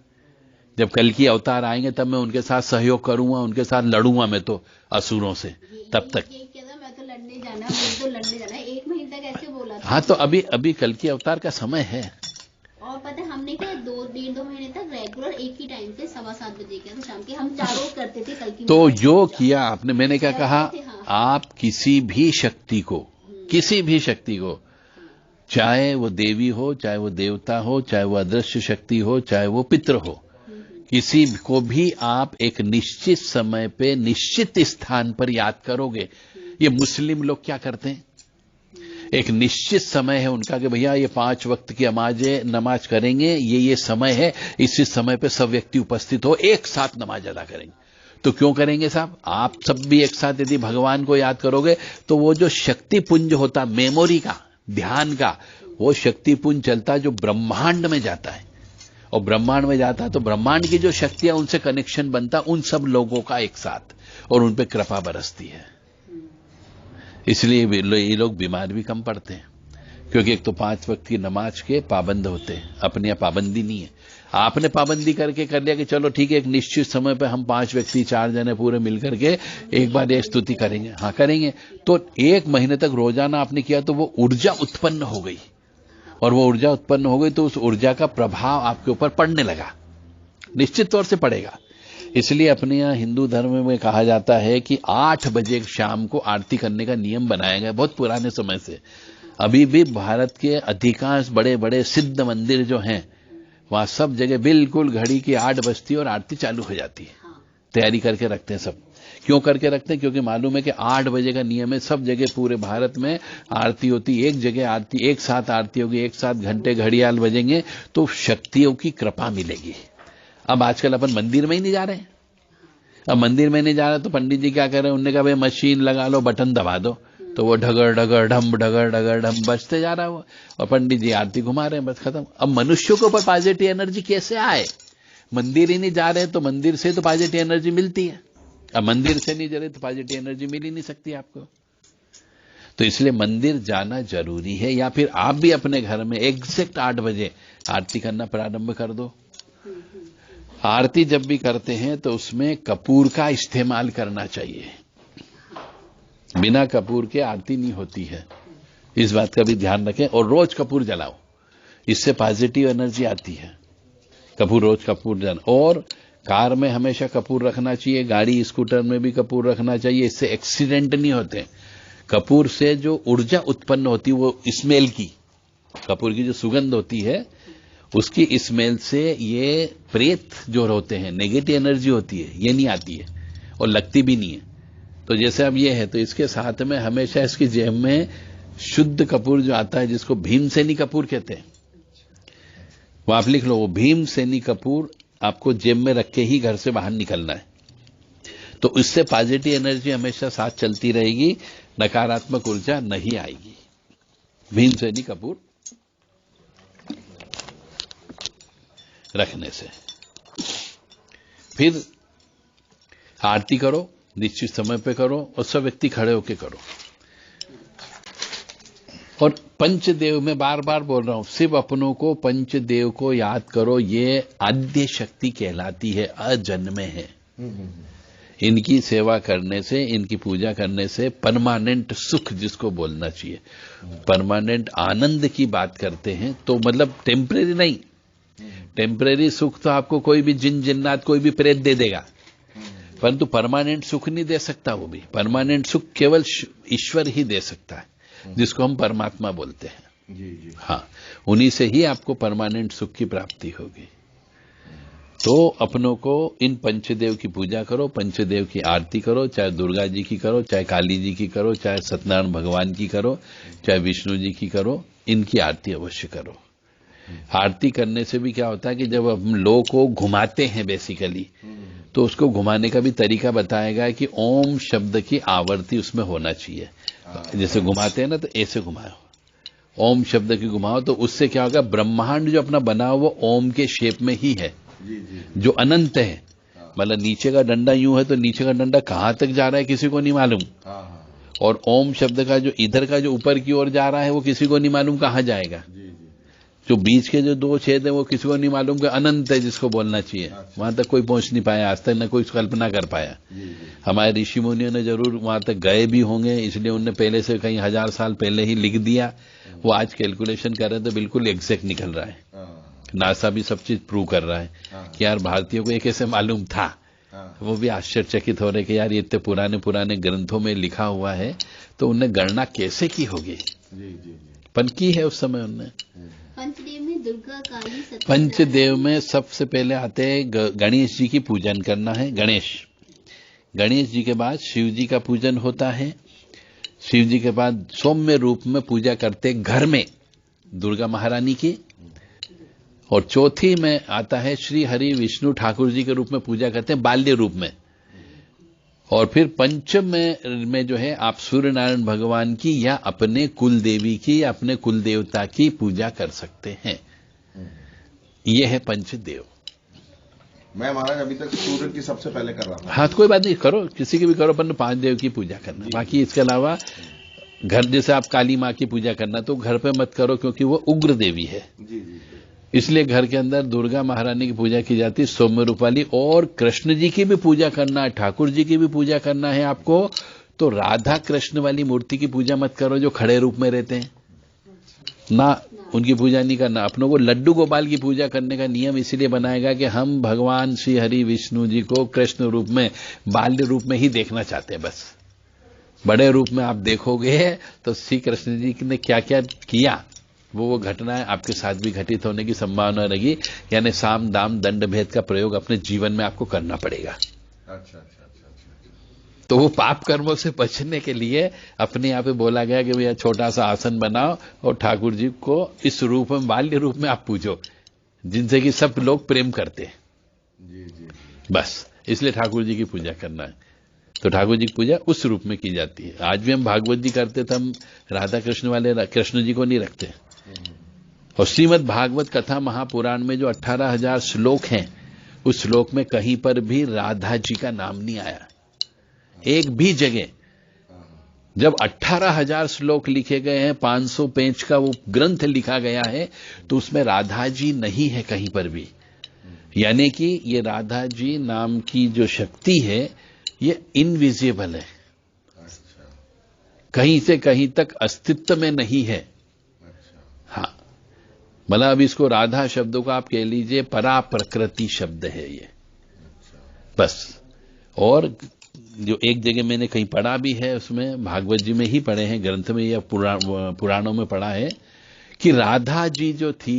जब कल की अवतार आएंगे तब मैं उनके साथ सहयोग करूंगा, उनके साथ लड़ूंगा मैं तो असुरों से, तब तक। मैं तो लड़ने जाना, मुझे तो लड़ने जाना, 1 महीने तक ऐसे बोला था। हाँ, तो अभी कल की अवतार का समय है। और पता है हमने क्या 2 महीने तक रेगुलर एक ही टाइम पे 7:15 बजे किया था शाम के, हम चारों करते थे कल की। तो जो किया आपने, मैंने क्या कहा, आप किसी भी शक्ति को, चाहे वो देवी हो, चाहे वो देवता हो, चाहे वो अदृश्य शक्ति हो, चाहे वो पितृ हो, किसी को भी आप एक निश्चित समय पे निश्चित स्थान पर याद करोगे। ये मुस्लिम लोग क्या करते हैं, एक निश्चित समय है उनका कि भैया ये 5 वक्त की नमाज करेंगे, ये समय है, इसी समय पे सब व्यक्ति उपस्थित हो, एक साथ नमाज अदा करेंगे। तो क्यों करेंगे साहब? आप सब भी एक साथ यदि भगवान को याद करोगे तो वो जो शक्ति पुंज होता, मेमोरी का, ध्यान का, वो शक्ति पुंज चलता जो ब्रह्मांड में जाता है, और ब्रह्मांड में जाता तो ब्रह्मांड की जो शक्तियां, उनसे कनेक्शन बनता उन सब लोगों का एक साथ, और उन पे कृपा बरसती है। इसलिए ये लोग बीमार भी कम पड़ते हैं, क्योंकि एक तो 5 वक्त की नमाज के पाबंद होते हैं, अपनी पाबंदी नहीं है। आपने पाबंदी करके कर लिया कि चलो ठीक है, एक निश्चित समय पे हम 5 व्यक्ति 4 जने पूरे मिलकर के एक बार एक स्तुति करेंगे। हाँ, करेंगे। तो 1 महीने तक रोजाना आपने किया तो वो ऊर्जा उत्पन्न हो गई, और वो ऊर्जा उत्पन्न हो गई तो उस ऊर्जा का प्रभाव आपके ऊपर पड़ने लगा, निश्चित तौर से पड़ेगा। इसलिए अपने यहाँ हिंदू धर्म में कहा जाता है कि 8 बजे शाम को आरती करने का नियम बनाया गया, बहुत पुराने समय से। अभी भी भारत के अधिकांश बड़े बड़े सिद्ध मंदिर जो हैं, वहां सब जगह बिल्कुल घड़ी की 8 बजती और आरती चालू हो जाती है। तैयारी करके रखते हैं सब। क्यों करके रखते हैं? क्योंकि मालूम है कि 8 बजे का नियम है, सब जगह पूरे भारत में आरती होती, एक जगह आरती, एक साथ आरती होगी, एक साथ घंटे घड़ियाल बजेंगे तो शक्तियों की कृपा मिलेगी। अब आजकल अपन मंदिर में ही नहीं जा रहे हैं। अब मंदिर में नहीं जा रहे तो पंडित जी क्या कर रहे हैं, उन्होंने कहा भाई मशीन लगा लो, बटन दबा दो, तो वो ढगर ढगर ढम बजते जा रहा है वो, और पंडित जी आरती घुमा रहे हैं, बस खत्म। अब मनुष्यों के ऊपर पॉजिटिव एनर्जी कैसे आए? मंदिर ही नहीं जा रहे तो मंदिर से तो पॉजिटिव एनर्जी मिलती है, अब मंदिर से नहीं जा रहे तो पॉजिटिव एनर्जी मिल ही नहीं सकती आपको। तो इसलिए मंदिर जाना जरूरी है, या फिर आप भी अपने घर में एग्जैक्ट 8 बजे आरती करना प्रारंभ कर दो। आरती जब भी करते हैं तो उसमें कपूर का इस्तेमाल करना चाहिए। बिना कपूर के आरती नहीं होती है, इस बात का भी ध्यान रखें। और रोज कपूर जलाओ, इससे पॉजिटिव एनर्जी आती है। रोज कपूर जलाओ। और कार में हमेशा कपूर रखना चाहिए, गाड़ी स्कूटर में भी कपूर रखना चाहिए, इससे एक्सीडेंट नहीं होते। कपूर से जो ऊर्जा उत्पन्न होती है वो स्मेल की, कपूर की जो सुगंध होती है उसकी स्मेल से ये प्रेत जो होते हैं, नेगेटिव एनर्जी होती है, ये नहीं आती है और लगती भी नहीं है। तो जैसे अब ये है, तो इसके साथ में हमेशा इसकी जेब में शुद्ध कपूर जो आता है, जिसको भीमसेनी कपूर कहते हैं, वो आप लिख लो, वो भीमसेनी कपूर आपको जेब में रख के ही घर से बाहर निकलना है। तो इससे पॉजिटिव एनर्जी हमेशा साथ चलती रहेगी, नकारात्मक ऊर्जा नहीं आएगी। भीमसेनी कपूर रखने से। फिर आरती करो, निश्चित समय पे करो और सब व्यक्ति खड़े होकर करो। और पंचदेव में बार बार बोल रहा हूं, सिर्फ अपनों को पंचदेव को याद करो, ये आद्य शक्ति कहलाती है, अजन्मे है। इनकी सेवा करने से, इनकी पूजा करने से परमानेंट सुख जिसको बोलना चाहिए, परमानेंट आनंद की बात करते हैं। तो मतलब टेम्परेरी नहीं, टेम्परेरी सुख तो आपको कोई भी जिन जिन्नात, कोई भी प्रेत दे देगा, परंतु परमानेंट सुख नहीं दे सकता। वो भी परमानेंट सुख केवल ईश्वर ही दे सकता है, जिसको हम परमात्मा बोलते हैं। जी। हाँ, उन्हीं से ही आपको परमानेंट सुख की प्राप्ति होगी। तो अपनों को इन पंचदेव की पूजा करो, पंचदेव की आरती करो, चाहे दुर्गा जी की करो, चाहे काली जी की करो, चाहे सत्यनारायण भगवान की करो, चाहे विष्णु जी की करो, इनकी आरती अवश्य करो। आरती करने से भी क्या होता है कि जब हम लोग को घुमाते हैं बेसिकली, तो उसको घुमाने का भी तरीका बताएगा कि ओम शब्द की आवर्ती उसमें होना चाहिए। जैसे घुमाते हैं ना, तो ऐसे घुमाओ, ओम शब्द की घुमाओ, तो उससे क्या होगा, ब्रह्मांड जो अपना बना हो वो ओम के शेप में ही है, जो अनंत है। मतलब नीचे का डंडा यूं है, तो नीचे का डंडा कहां तक जा रहा है किसी को नहीं मालूम, और ओम शब्द का जो इधर का जो ऊपर की ओर जा रहा है वो किसी को नहीं मालूम कहां जाएगा। जो बीच के जो दो छेद है वो किसी को नहीं मालूम कि अनंत है जिसको बोलना चाहिए। वहां तक कोई पहुंच नहीं पाया आज तक, न कोई कल्पना कर पाया। हमारे ऋषि मुनियों ने जरूर वहां तक गए भी होंगे, इसलिए उनने पहले से कई हजार साल पहले ही लिख दिया। वो आज कैलकुलेशन कर रहे हैं तो बिल्कुल एग्जैक्ट निकल रहा है। नासा भी सब चीज प्रूव कर रहा है कि यार भारतीयों को ये कैसे मालूम था। वो भी आश्चर्यचकित हो रहे कि यार ये इतने पुराने पुराने ग्रंथों में लिखा हुआ है, तो उनने गणना कैसे की होगी। पन की है उस समय उनने। पंचदेव में दुर्गा, काली, सती, पंचदेव में सबसे पहले आते हैं गणेश जी की पूजन करना है। गणेश जी के बाद शिव जी का पूजन होता है। शिव जी के बाद सौम्य रूप में पूजा करते घर में दुर्गा महारानी की। और चौथी में आता है श्री हरि विष्णु ठाकुर जी के रूप में पूजा करते हैं, बाल्य रूप में। और फिर पंचम में जो है आप सूर्य नारायण भगवान की या अपने कुल देवी की या अपने कुल देवता की पूजा कर सकते हैं। यह है पंचदेव। मैं महाराज अभी तक सूर्य की सबसे पहले कर रहा हूं। हाँ, तो कोई बात नहीं, करो, किसी की भी करो, पर 5 देव की पूजा करना। बाकी इसके अलावा घर जैसे आप काली माँ की पूजा करना तो घर पे मत करो, क्योंकि वो उग्र देवी है। इसलिए घर के अंदर दुर्गा महारानी की पूजा की जाती है, सौम्य रूप वाली। और कृष्ण जी की भी पूजा करना है, ठाकुर जी की भी पूजा करना है आपको, तो राधा कृष्ण वाली मूर्ति की पूजा मत करो जो खड़े रूप में रहते हैं ना, उनकी पूजा नहीं करना। अपनों को लड्डू गोपाल की पूजा करने का नियम इसलिए बनाएगा कि हम भगवान श्री हरि विष्णु जी को कृष्ण रूप में, बाल्य रूप में ही देखना चाहते हैं। बस बड़े रूप में आप देखोगे तो श्री कृष्ण जी ने क्या क्या किया, वो घटनाएं आपके साथ भी घटित होने की संभावना रहेगी। यानी साम दाम दंड भेद का प्रयोग अपने जीवन में आपको करना पड़ेगा। अच्छा। तो वो पाप कर्मों से बचने के लिए अपने यहाँ पे बोला गया कि भैया छोटा सा आसन बनाओ और ठाकुर जी को इस रूप में, बाल्य रूप में आप पूजो, जिनसे कि सब लोग प्रेम करते हैं। बस इसलिए ठाकुर जी की पूजा करना है। तो ठाकुर जी की पूजा उस रूप में की जाती है। आज भी हम भागवत जी करते थे, हम राधा कृष्ण वाले कृष्ण जी को नहीं रखते। और श्रीमद् भागवत कथा महापुराण में जो 18,000 श्लोक हैं, उस श्लोक में कहीं पर भी राधा जी का नाम नहीं आया, एक भी जगह। जब 18,000 श्लोक लिखे गए हैं, 500 पेज का वो ग्रंथ लिखा गया है, तो उसमें राधा जी नहीं है कहीं पर भी। यानी कि ये राधा जी नाम की जो शक्ति है ये इनविजिबल है। कहीं से कहीं तक अस्तित्व में नहीं है। हाँ, मतलब अब इसको राधा शब्दों को आप कह लीजिए परा प्रकृति शब्द है ये, बस। और जो एक जगह मैंने कहीं पढ़ा भी है, उसमें भागवत जी में ही पढ़े हैं, ग्रंथ में या पुराणों में पढ़ा है कि राधा जी जो थी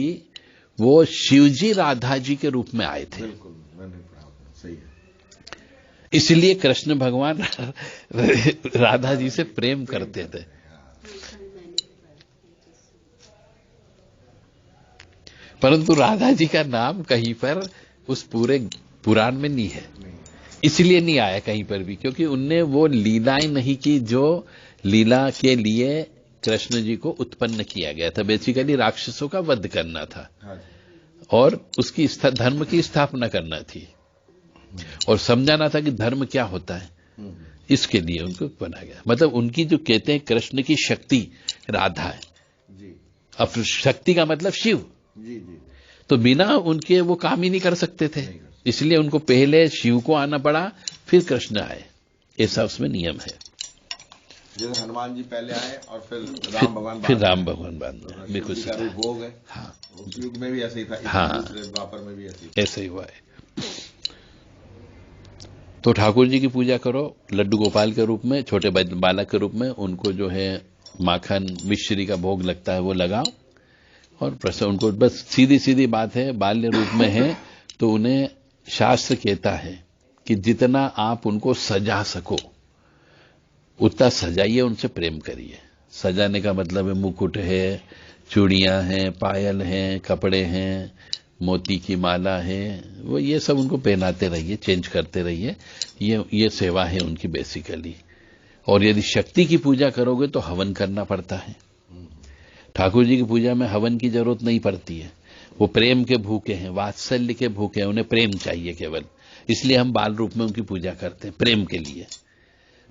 वो शिवजी राधा जी के रूप में आए थे। बिल्कुल, मैंने पढ़ा, सही है। इसलिए कृष्ण भगवान राधा जी से प्रेम करते थे। परंतु राधा जी का नाम कहीं पर उस पूरे पुराण में नहीं है, इसलिए नहीं आया कहीं पर भी, क्योंकि उनने वो लीलाएं नहीं की जो लीला के लिए कृष्ण जी को उत्पन्न किया गया था। बेसिकली राक्षसों का वध करना था और उसकी धर्म की स्थापना करना थी और समझाना था कि धर्म क्या होता है, इसके लिए उनको बना गया। मतलब उनकी जो कहते हैं कृष्ण की शक्ति राधा है जी। अब शक्ति का मतलब शिव जी। तो बिना उनके वो काम ही नहीं कर सकते थे, इसलिए उनको पहले शिव को आना पड़ा, फिर कृष्ण आए, ऐसा उसमें नियम है। जैसे हनुमान जी पहले आए और फिर राम भगवान बाद में, बिल्कुल का भी भोग है। हाँ, उस युग में भी ऐसे ही था। हाँ, द्वापर में भी ऐसे ही हुआ है। तो ठाकुर जी की पूजा करो लड्डू गोपाल के रूप में, छोटे बालक के रूप में, उनको जो है माखन मिश्री का भोग लगता है वो लगाओ और प्रसन्न उनको, बस सीधी सीधी बात है, बाल्य रूप में है तो उन्हें शास्त्र कहता है कि जितना आप उनको सजा सको उतना सजाइए, उनसे प्रेम करिए। सजाने का मतलब है मुकुट है, चूड़ियां हैं, पायल हैं, कपड़े हैं, मोती की माला है, वो ये सब उनको पहनाते रहिए, चेंज करते रहिए, ये सेवा है उनकी बेसिकली। और यदि शक्ति की पूजा करोगे तो हवन करना पड़ता है। ठाकुर जी की पूजा में हवन की जरूरत नहीं पड़ती है, वो प्रेम के भूखे हैं, वात्सल्य के भूखे हैं, उन्हें प्रेम चाहिए केवल, इसलिए हम बाल रूप में उनकी पूजा करते हैं प्रेम के लिए।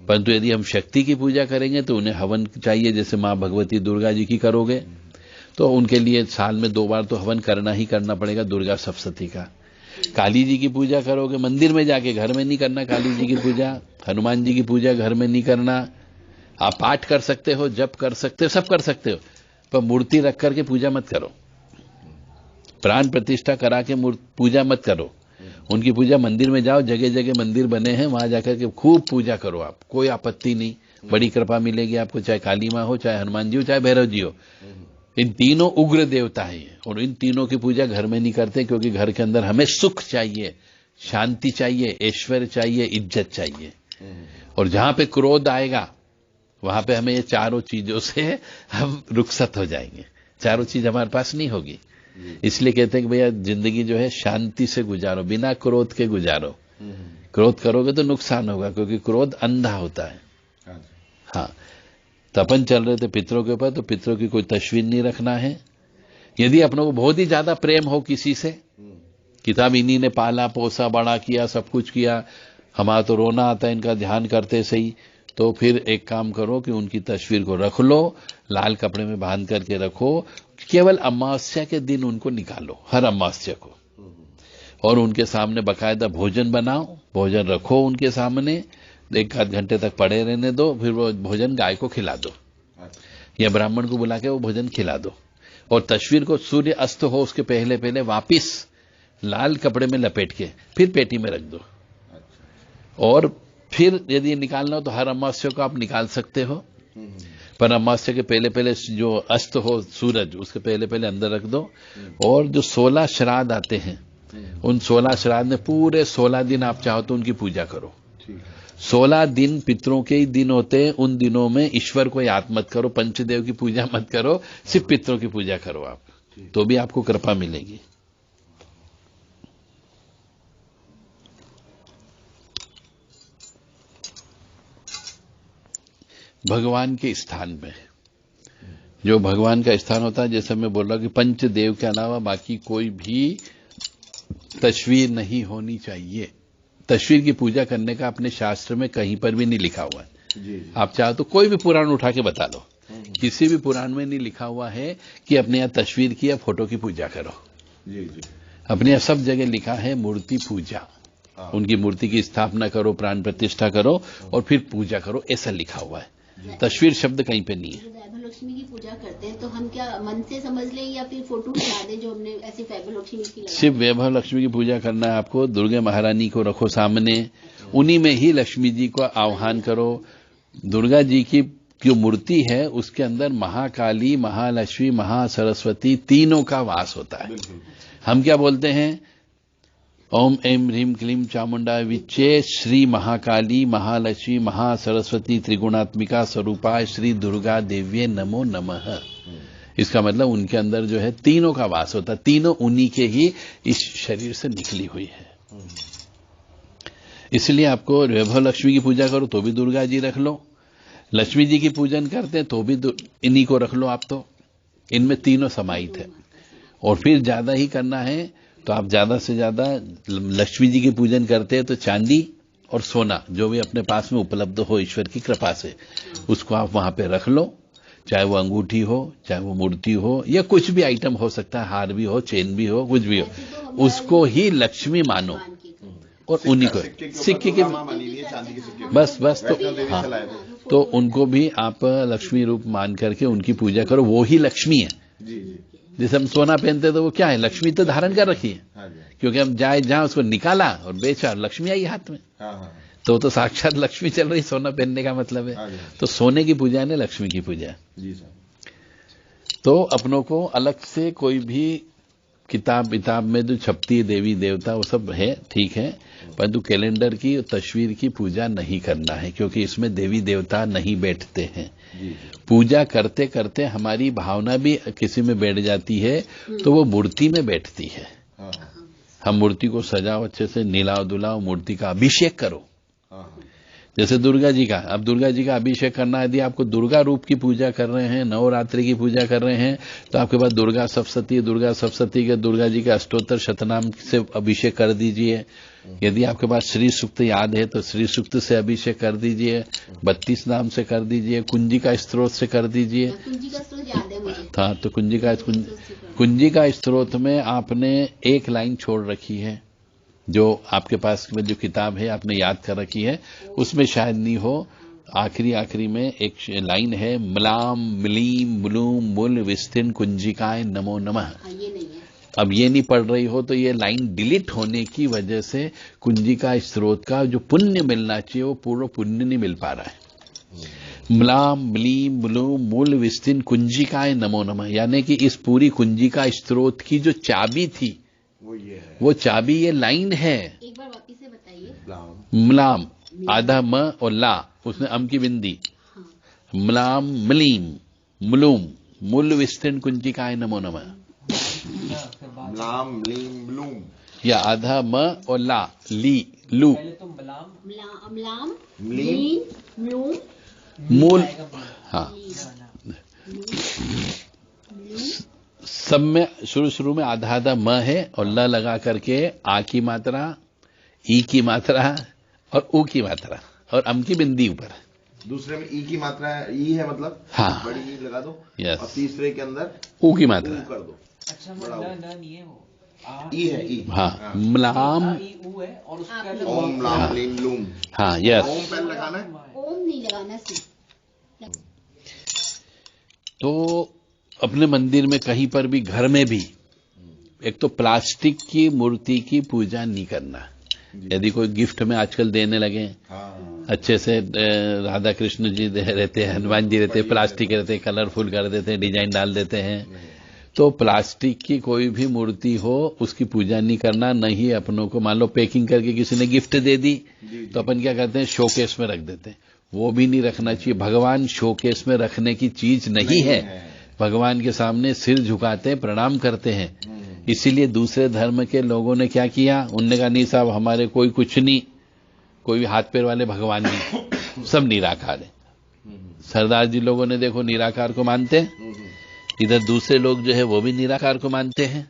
परंतु यदि हम शक्ति की पूजा करेंगे तो उन्हें हवन चाहिए, जैसे मां भगवती दुर्गा जी की करोगे तो उनके लिए साल में 2 बार तो हवन करना ही करना पड़ेगा, दुर्गा सप्तशती का। काली जी की पूजा करोगे मंदिर में जाके, घर में नहीं करना काली जी की पूजा। हनुमान जी की पूजा घर में नहीं करना। आप पाठ कर सकते हो, जप कर सकते हो, सब कर सकते हो, पर मूर्ति रख करके पूजा मत करो, प्राण प्रतिष्ठा करा के पूजा मत करो। उनकी पूजा मंदिर में जाओ, जगह जगह मंदिर बने हैं, वहां जाकर के खूब पूजा करो, आप कोई आपत्ति नहीं, बड़ी कृपा मिलेगी आपको, चाहे काली मां हो, चाहे हनुमान जी हो, चाहे भैरव जी हो। इन तीनों उग्र देवता हैं और इन तीनों की पूजा घर में नहीं करते, क्योंकि घर के अंदर हमें सुख चाहिए, शांति चाहिए, ऐश्वर्य चाहिए, इज्जत चाहिए। और जहां पे क्रोध आएगा वहां पे हमें ये चारों चीजों से हम रुखसत हो जाएंगे, चारों चीज हमारे पास नहीं होगी। इसलिए कहते हैं कि भैया जिंदगी जो है शांति से गुजारो, बिना क्रोध के गुजारो। क्रोध करोगे तो नुकसान होगा, क्योंकि क्रोध अंधा होता है। हाँ, तपन चल रहे थे पितरों के ऊपर, तो पितरों की कोई तस्वीर नहीं रखना है। यदि अपनों को बहुत ही ज्यादा प्रेम हो किसी से, किताब इन्हीं ने पाला पोसा बड़ा किया, सब कुछ किया, हमारा तो रोना आता है इनका ध्यान करते सही, तो फिर एक काम करो कि उनकी तस्वीर को रख लो, लाल कपड़े में बांध करके रखो, केवल अमावस्या के दिन उनको निकालो, हर अमावस्या को, और उनके सामने बकायदा भोजन बनाओ, भोजन रखो उनके सामने, 1-8 घंटे तक पड़े रहने दो, फिर वो भोजन गाय को खिला दो या ब्राह्मण को बुला के वो भोजन खिला दो। और तस्वीर को सूर्य अस्त हो उसके पहले पहले वापिस लाल कपड़े में लपेट के फिर पेटी में रख दो। और फिर यदि निकालना हो तो हर अमावस्या को आप निकाल सकते हो, पर अमावस्या के पहले पहले जो अस्त हो सूरज, उसके पहले पहले अंदर रख दो। और जो 16 श्राद्ध आते हैं, उन 16 श्राद्ध में पूरे 16 दिन आप चाहो तो उनकी पूजा करो। 16 दिन पितरों के ही दिन होते हैं, उन दिनों में ईश्वर को याद मत करो, पंचदेव की पूजा मत करो, सिर्फ पितरों की पूजा करो आप, तो भी आपको कृपा मिलेगी। भगवान के स्थान में, जो भगवान का स्थान होता है, जैसे मैं बोल रहा हूं कि पंचदेव के अलावा बाकी कोई भी तस्वीर नहीं होनी चाहिए। तस्वीर की पूजा करने का अपने शास्त्र में कहीं पर भी नहीं लिखा हुआ है। जी। आप चाहो तो कोई भी पुराण उठा के बता लो, किसी भी पुराण में नहीं लिखा हुआ है कि अपने यहाँ तस्वीर की या फोटो की पूजा करो। जी। अपने यहाँ सब जगह लिखा है मूर्ति पूजा, उनकी मूर्ति की स्थापना करो, प्राण प्रतिष्ठा करो और फिर पूजा करो, ऐसा लिखा हुआ है। तस्वीर शब्द कहीं पे नहीं है। वैभव लक्ष्मी की पूजा करते हैं तो हम क्या मन से समझ लें या फिर फोटो खिला दें जो हमने ऐसे वैभव लक्ष्मी की लगाई? सिर्फ वैभव लक्ष्मी की पूजा करना है आपको। दुर्गा महारानी को रखो सामने, उन्हीं में ही लक्ष्मी जी को आह्वान करो। दुर्गा जी की जो मूर्ति है उसके अंदर महाकाली, महालक्ष्मी, महासरस्वती तीनों का वास होता है। हम क्या बोलते हैं? ओम ऐं ह्रीं क्लीं चामुंडा विच्चे श्री महाकाली, महालक्ष्मी, महासरस्वती त्रिगुणात्मिका स्वरूपाय श्री दुर्गा देव्ये नमो नमः। इसका मतलब उनके अंदर जो है तीनों का वास होता है, तीनों उन्हीं के ही इस शरीर से निकली हुई है। इसलिए आपको वैभव लक्ष्मी की पूजा करो तो भी दुर्गा जी रख लो, लक्ष्मी जी की पूजन करते हैं तो भी इन्हीं को रख लो आप। तो इनमें तीनों समाहित है। और फिर ज्यादा ही करना है तो आप ज्यादा से ज्यादा लक्ष्मी जी की पूजन करते हैं तो चांदी और सोना जो भी अपने पास में उपलब्ध हो ईश्वर की कृपा से, उसको आप वहां पे रख लो। चाहे वो अंगूठी हो, चाहे वो मूर्ति हो, या कुछ भी आइटम हो सकता है, हार भी हो, चेन भी हो, कुछ भी हो, उसको ही लक्ष्मी मानो। और उन्हीं को सिक्के के बस तो हाँ, तो उनको भी आप लक्ष्मी रूप मान करके उनकी पूजा करो, वो ही लक्ष्मी है। जैसे हम सोना पहनते तो वो क्या है? लक्ष्मी तो धारण कर रखी है, क्योंकि हम जाए जहां उसको निकाला और बेचा, लक्ष्मी आई हाथ में, तो साक्षात लक्ष्मी चल रही। सोना पहनने का मतलब है तो सोने की पूजा है, लक्ष्मी की पूजा। तो अपनों को अलग से कोई भी किताब में जो छपती है देवी देवता वो सब है, ठीक है, परंतु कैलेंडर की तस्वीर की पूजा नहीं करना है, क्योंकि इसमें देवी देवता नहीं बैठते हैं। पूजा करते करते हमारी भावना भी किसी में बैठ जाती है तो वो मूर्ति में बैठती है। हम मूर्ति को सजाओ, अच्छे से नीलाओ दुलाओ, मूर्ति का अभिषेक करो। जैसे दुर्गा जी का, अब दुर्गा जी का अभिषेक करना, यदि आपको दुर्गा रूप की पूजा कर रहे हैं, नवरात्रि की पूजा कर रहे हैं, तो आपके पास दुर्गा सप्तशती के दुर्गा जी के अष्टोत्तर शतनाम से अभिषेक कर दीजिए। यदि आपके पास श्री सूक्त याद है तो श्री सूक्त से अभिषेक कर दीजिए, 32 नाम से कर दीजिए, कुंजिका स्त्रोत से कर दीजिए। कुंजिका स्त्रोत याद है मुझे। हाँ, तो कुंजिका स्त्रोत में आपने एक लाइन छोड़ रखी है, जो आपके पास में जो किताब है आपने याद कर रखी है, उसमें शायद नहीं हो। आखिरी में एक लाइन है, म्लाम म्लीम म्लूम मूल विस्तीर्ण कुंजिकाय नमो नमः। ये नहीं है। अब ये नहीं पढ़ रही हो तो ये लाइन डिलीट होने की वजह से कुंजिका स्त्रोत का जो पुण्य मिलना चाहिए वो पूर्ण पुण्य नहीं मिल पा रहा है। म्लाम म्लीम म्लूम मूल विस्तीर्ण कुंजिकाय नमो नमः, यानी कि इस पूरी कुंजिका स्त्रोत की जो चाबी थी वो चाबी ये लाइन है। एक बार वापिस से बताइए। म्लाम आधा म और ला, उसने अम की बिंदी, म्लाम म्लीम म्लूम मूल विस्तीर्ण कुंजिकाय नमो नमः। म्लाम म्लीम म्लूम, या आधा म और ला, ली लू, म्लाम म्लीम म्लूम मूल, हाँ, सब में शुरू में आधा म है और ल लगा करके आ की मात्रा, ई की मात्रा और ऊ की मात्रा और अम की बिंदी ऊपर। दूसरे में ई की मात्रा है, ई है मतलब हाँ, बड़ी ई लगा दो। यस। और तीसरे के अंदर ऊ की मात्रा कर दो। अच्छा, नहीं है वो, ई है, ई। हाँ, म्लाम ओम म्लाम म्लीम म्लूम। हाँ, यस। ओम पहले लगाना है, ओम नहीं लगाना सी। तो अपने मंदिर में कहीं पर भी, घर में भी, एक तो प्लास्टिक की मूर्ति की पूजा नहीं करना। यदि कोई गिफ्ट में आजकल देने लगे, अच्छे से राधा कृष्ण जी रहते हैं, हनुमान जी रहते हैं, प्लास्टिक रहते हैं, कलरफुल कर देते हैं, डिजाइन डाल देते हैं, तो प्लास्टिक की कोई भी मूर्ति हो उसकी पूजा नहीं करना। नहीं अपनों को, मान लो पैकिंग करके किसी ने गिफ्ट दे दी तो अपन क्या करते हैं, शोकेस में रख देते हैं, वो भी नहीं रखना चाहिए। भगवान शोकेस में रखने की चीज नहीं है। भगवान के सामने सिर झुकाते हैं, प्रणाम करते हैं। इसीलिए दूसरे धर्म के लोगों ने क्या किया, उनने कहा नहीं साहब हमारे कोई कुछ नहीं, कोई भी हाथ पैर वाले भगवान नहीं, सब निराकार है। सरदार जी लोगों ने देखो निराकार को मानते हैं, इधर दूसरे लोग जो है वो भी निराकार को मानते हैं,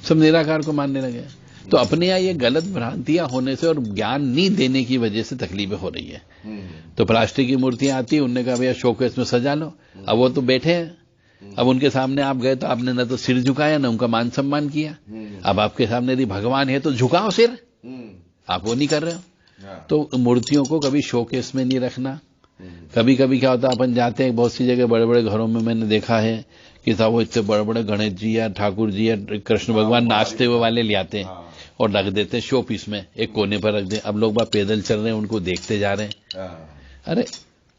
सब निराकार को मानने लगे। तो अपने यहाँ ये गलत भ्रांतियां होने से और ज्ञान नहीं देने की वजह से तकलीफें हो रही है। तो प्लास्टिक की मूर्तियां आती है, उनने कहा भैया शोकेस में सजा लो। अब वो तो बैठे हैं, अब उनके सामने आप गए तो आपने न तो सिर झुकाया न उनका मान सम्मान किया। अब आपके सामने यदि भगवान है तो झुकाओ सिर, आप वो नहीं कर रहे हो। तो मूर्तियों को कभी शोकेस में नहीं रखना, कभी कभी क्या होता है, अपन जाते हैं बहुत सी जगह, बड़े बड़े घरों में मैंने देखा है कि साहब वो इतने बड़े बड़े गणेश जी या ठाकुर जी या कृष्ण भगवान नाचते हुए वाले ले आते हैं और रख देते हैं शो पीस में, एक कोने पर रख दे। अब लोग बात पैदल चल रहे हैं, उनको देखते जा रहे हैं। अरे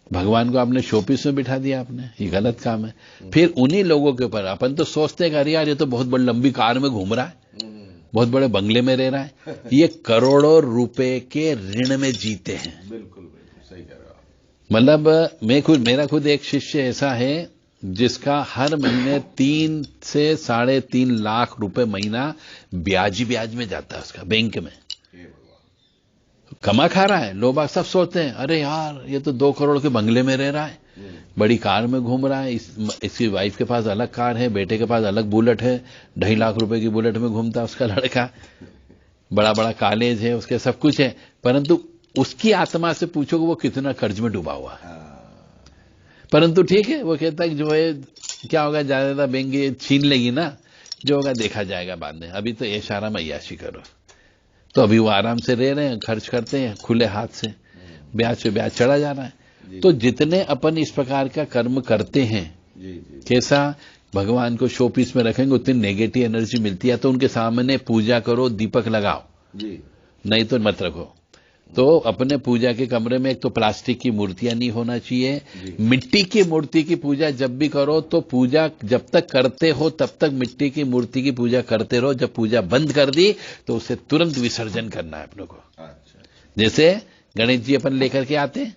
भगवान को आपने शो पीस में बिठा दिया, आपने, ये गलत काम है। फिर उन्हीं लोगों के ऊपर अपन तो सोचते हैं कि अरे यार ये तो बहुत बड़ी लंबी कार में घूम रहा है, बहुत बड़े बंगले में रह रहा है, ये करोड़ों रुपए के ऋण में जीते हैं। बिल्कुल सही कह रहे हो आप। मतलब मेरा खुद एक शिष्य ऐसा है जिसका हर महीने 3 से 3.5 लाख रुपए महीना ब्याज में जाता है उसका, बैंक में कमा खा रहा है। लोग बाग सब सोचते हैं अरे यार ये तो 2 करोड़ के बंगले में रह रहा है, बड़ी कार में घूम रहा है, इसकी वाइफ के पास अलग कार है, बेटे के पास अलग बुलेट है, 2.5 लाख रुपए की बुलेट में घूमता है उसका लड़का, बड़ा बड़ा कॉलेज है उसके, सब कुछ है। परंतु उसकी आत्मा से पूछो कि वो कितना कर्ज में डूबा हुआ है। परंतु ठीक है, वो कहता है जो है क्या होगा, ज्यादा बैंक छीन लेगी ना, जो होगा देखा जाएगा बाद में, अभी तो ऐश आराम अय्याशी करो। तो अभी वो आराम से रह रहे हैं, खर्च करते हैं खुले हाथ से, ब्याज पे ब्याज चढ़ा जा रहा है। तो जितने अपन इस प्रकार का कर्म करते हैं, कैसा भगवान को शो पीस में रखेंगे, उतनी नेगेटिव एनर्जी मिलती है। तो उनके सामने पूजा करो, दीपक लगाओ, नहीं तो मत रखो। तो अपने पूजा के कमरे में एक तो प्लास्टिक की मूर्तियां नहीं होना चाहिए, मिट्टी की मूर्ति की पूजा जब भी करो तो पूजा जब तक करते हो तब तक मिट्टी की मूर्ति की पूजा करते रहो। जब पूजा बंद कर दी तो उसे तुरंत विसर्जन करना है अपने को। जैसे गणेश जी अपन लेकर के आते हैं,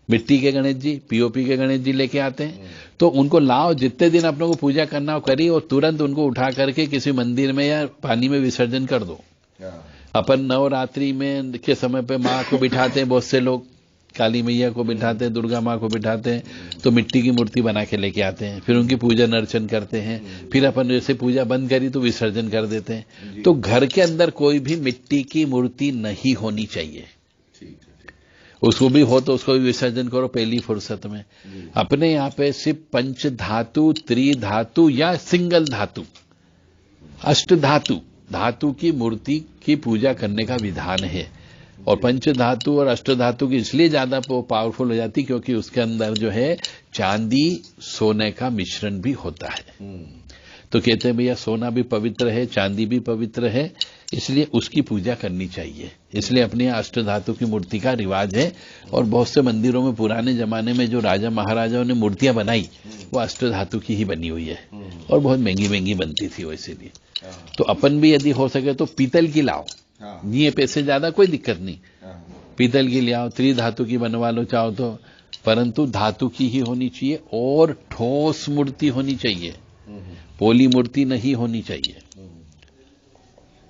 मिट्टी के गणेश जी, पीओपी के गणेश जी लेके आते हैं, तो उनको लाओ, जितने दिन अपने को पूजा करना हो करी, और तुरंत उनको उठा करके किसी मंदिर में या पानी में विसर्जन कर दो। अपन नवरात्रि में के समय पे माँ को बिठाते हैं, बहुत से लोग काली मैया को बिठाते हैं, दुर्गा माँ को बिठाते हैं, तो मिट्टी की मूर्ति बना के लेके आते हैं, फिर उनकी पूजन अर्चन करते हैं, फिर अपन जैसे पूजा बंद करी तो विसर्जन कर देते हैं। तो घर के अंदर कोई भी मिट्टी की मूर्ति नहीं होनी चाहिए, उसको भी हो तो उसको भी विसर्जन करो पहली फुर्सत में। अपने यहाँ पे सिर्फ पंच धातु, त्रिधातु या सिंगल धातु, अष्ट धातु की मूर्ति की पूजा करने का विधान है। और पंच धातु और अष्ट धातु की इसलिए ज्यादा पावरफुल हो जाती क्योंकि उसके अंदर जो है चांदी सोने का मिश्रण भी होता है। तो कहते हैं भैया सोना भी पवित्र है, चांदी भी पवित्र है, इसलिए उसकी पूजा करनी चाहिए। इसलिए अपने यहाँ अष्ट धातु की मूर्ति का रिवाज है। और बहुत से मंदिरों में पुराने जमाने में जो राजा महाराजाओं ने मूर्तियां बनाई वो अष्ट धातु की ही बनी हुई है, और बहुत महंगी महंगी बनती थी वो, इसीलिए। तो अपन भी यदि हो सके तो पीतल की लाओ, ये पैसे ज्यादा कोई दिक्कत नहीं, पीतल की ले आओ, त्रिधातु की बनवा लो चाहो तो, परंतु धातु की ही होनी चाहिए और ठोस मूर्ति होनी चाहिए, पोली मूर्ति नहीं होनी चाहिए।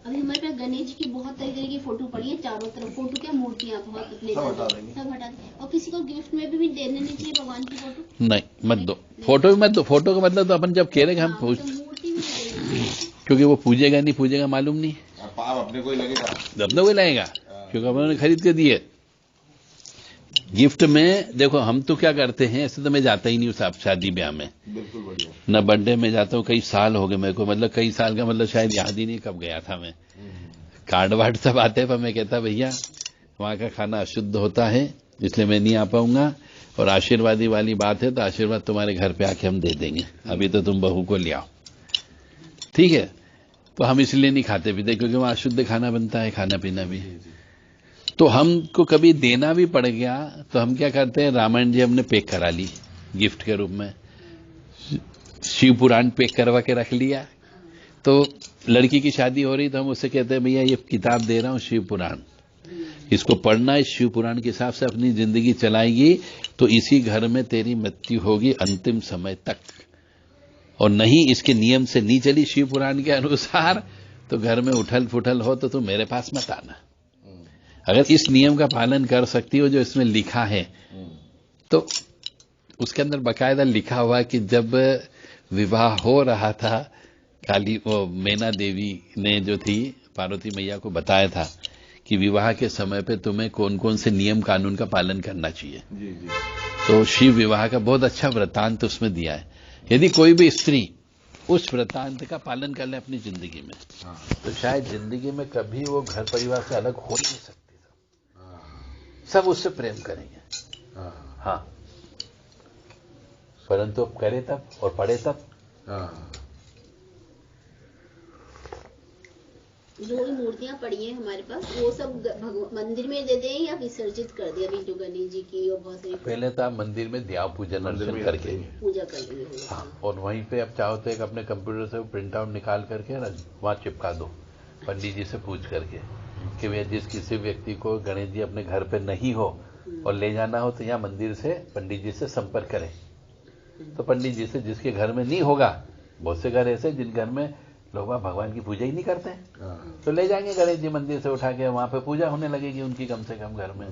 अभी हमारे पास गणेश जी की बहुत तरह की फोटो पड़ी है, चारों तरफ फोटो क्या मूर्तियां बहुत सब हटा देंगे। और किसी को गिफ्ट में भी देने नहीं चाहिए भगवान की फोटो, नहीं मत दो, फोटो भी मत दो। फोटो का मतलब तो अपन जब कह रहे हैं हम मूर्ति भी क्योंकि वो पूजेगा नहीं पूजेगा मालूम नहीं, अपने को ही लगेगा क्योंकि उन्होंने खरीद के दिए। गिफ्ट में देखो हम तो क्या करते हैं, ऐसे तो मैं जाता ही नहीं उस शादी ब्याह में, बिल्कुल बढ़िया, न बर्थडे में जाता हूँ, कई साल हो गए मेरे को, मतलब कई साल का मतलब शायद याद ही नहीं कब गया था मैं। कार्ड वार्ड सब आते हैं, पर मैं कहता भैया वहां का खाना अशुद्ध होता है इसलिए मैं नहीं आ पाऊंगा, और आशीर्वादी वाली बात है तो आशीर्वाद तुम्हारे घर पे आके हम दे देंगे, अभी तो तुम बहू को ले आओ, ठीक है। तो हम इसलिए नहीं खाते पीते क्योंकि वहां अशुद्ध खाना बनता है, खाना पीना भी। तो हमको कभी देना भी पड़ गया तो हम क्या करते हैं, रामायण जी हमने पैक करा ली गिफ्ट के रूप में, शिव पुराण पैक करवा के रख लिया। तो लड़की की शादी हो रही तो हम उससे कहते हैं भैया ये किताब दे रहा हूं शिव पुराण, इसको पढ़ना, इस शिव पुराण के हिसाब से अपनी जिंदगी चलाएगी तो इसी घर में तेरी मृत्यु होगी अंतिम समय तक, और नहीं इसके नियम से नहीं चली शिव पुराण के अनुसार तो घर में उठल फुठल हो तो तुम मेरे पास मत आना। अगर इस नियम का पालन कर सकती हो जो इसमें लिखा है, तो उसके अंदर बकायदा लिखा हुआ कि जब विवाह हो रहा था, काली वो मैना देवी ने जो थी पार्वती मैया को बताया था कि विवाह के समय पे तुम्हें कौन कौन से नियम कानून का पालन करना चाहिए। तो शिव विवाह का बहुत अच्छा वृत्तांत उसमें दिया है। यदि कोई भी स्त्री उस वृत्तांत का पालन कर ले अपनी जिंदगी में, तो शायद जिंदगी में कभी वो घर परिवार से अलग हो नहीं सकती, सब उससे प्रेम करेंगे। हाँ, परंतु अब करे तब और पढ़े तब। हाँ, जो भी मूर्तियां पड़ी हैं हमारे पास वो सब मंदिर में दे दें या विसर्जित कर दिया? अभी जो गणेश जी की और बहुत सारी पहले तो आप मंदिर में दिया पूजन अर्चन करके, पूजा कर लेंगे। हाँ, और वहीं पे अब चाहो तो एक अपने कंप्यूटर से प्रिंट आउट निकाल करके वहां चिपका दो, पंडित जी से पूछ करके कि भैया जिस किसी व्यक्ति को गणेश जी अपने घर पे नहीं हो और ले जाना हो तो यहाँ मंदिर से पंडित जी से संपर्क करें। तो पंडित जी से जिसके घर में नहीं होगा, बहुत से घर ऐसे जिन घर में लोग भगवान की पूजा ही नहीं करते हैं, तो ले जाएंगे गणेश जी मंदिर से उठा के, वहां पे पूजा होने लगेगी उनकी कम से कम घर में।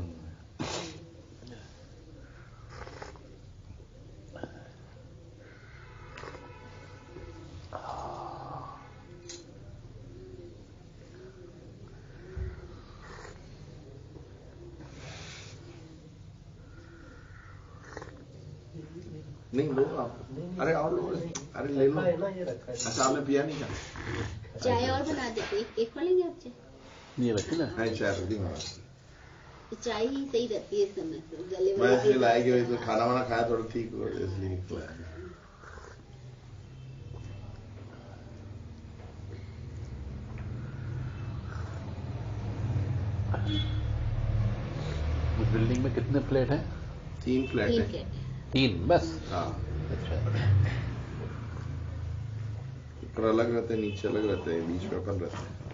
नहीं लो आप, अरे और लो, अरे ले लो। अच्छा आपने पिया नहीं क्या? चाय और बना देते, एक लेंगे आप चाय? ये रखी ना, नहीं चाय रख दी मैं। चाय ही सही रहती है इस समय से, गले मैं इसलिए लाया कि तो खाना वाना खाया थोड़ा ठीक हो, इसलिए लाया। उस बिल्डिंग में कितने फ्लैट हैं? 3 फ्लैट है। 3 बस? हाँ, अच्छा, ऊपर अलग रहते हैं, नीचे अलग रहते हैं, बीच में अपन रहते हैं।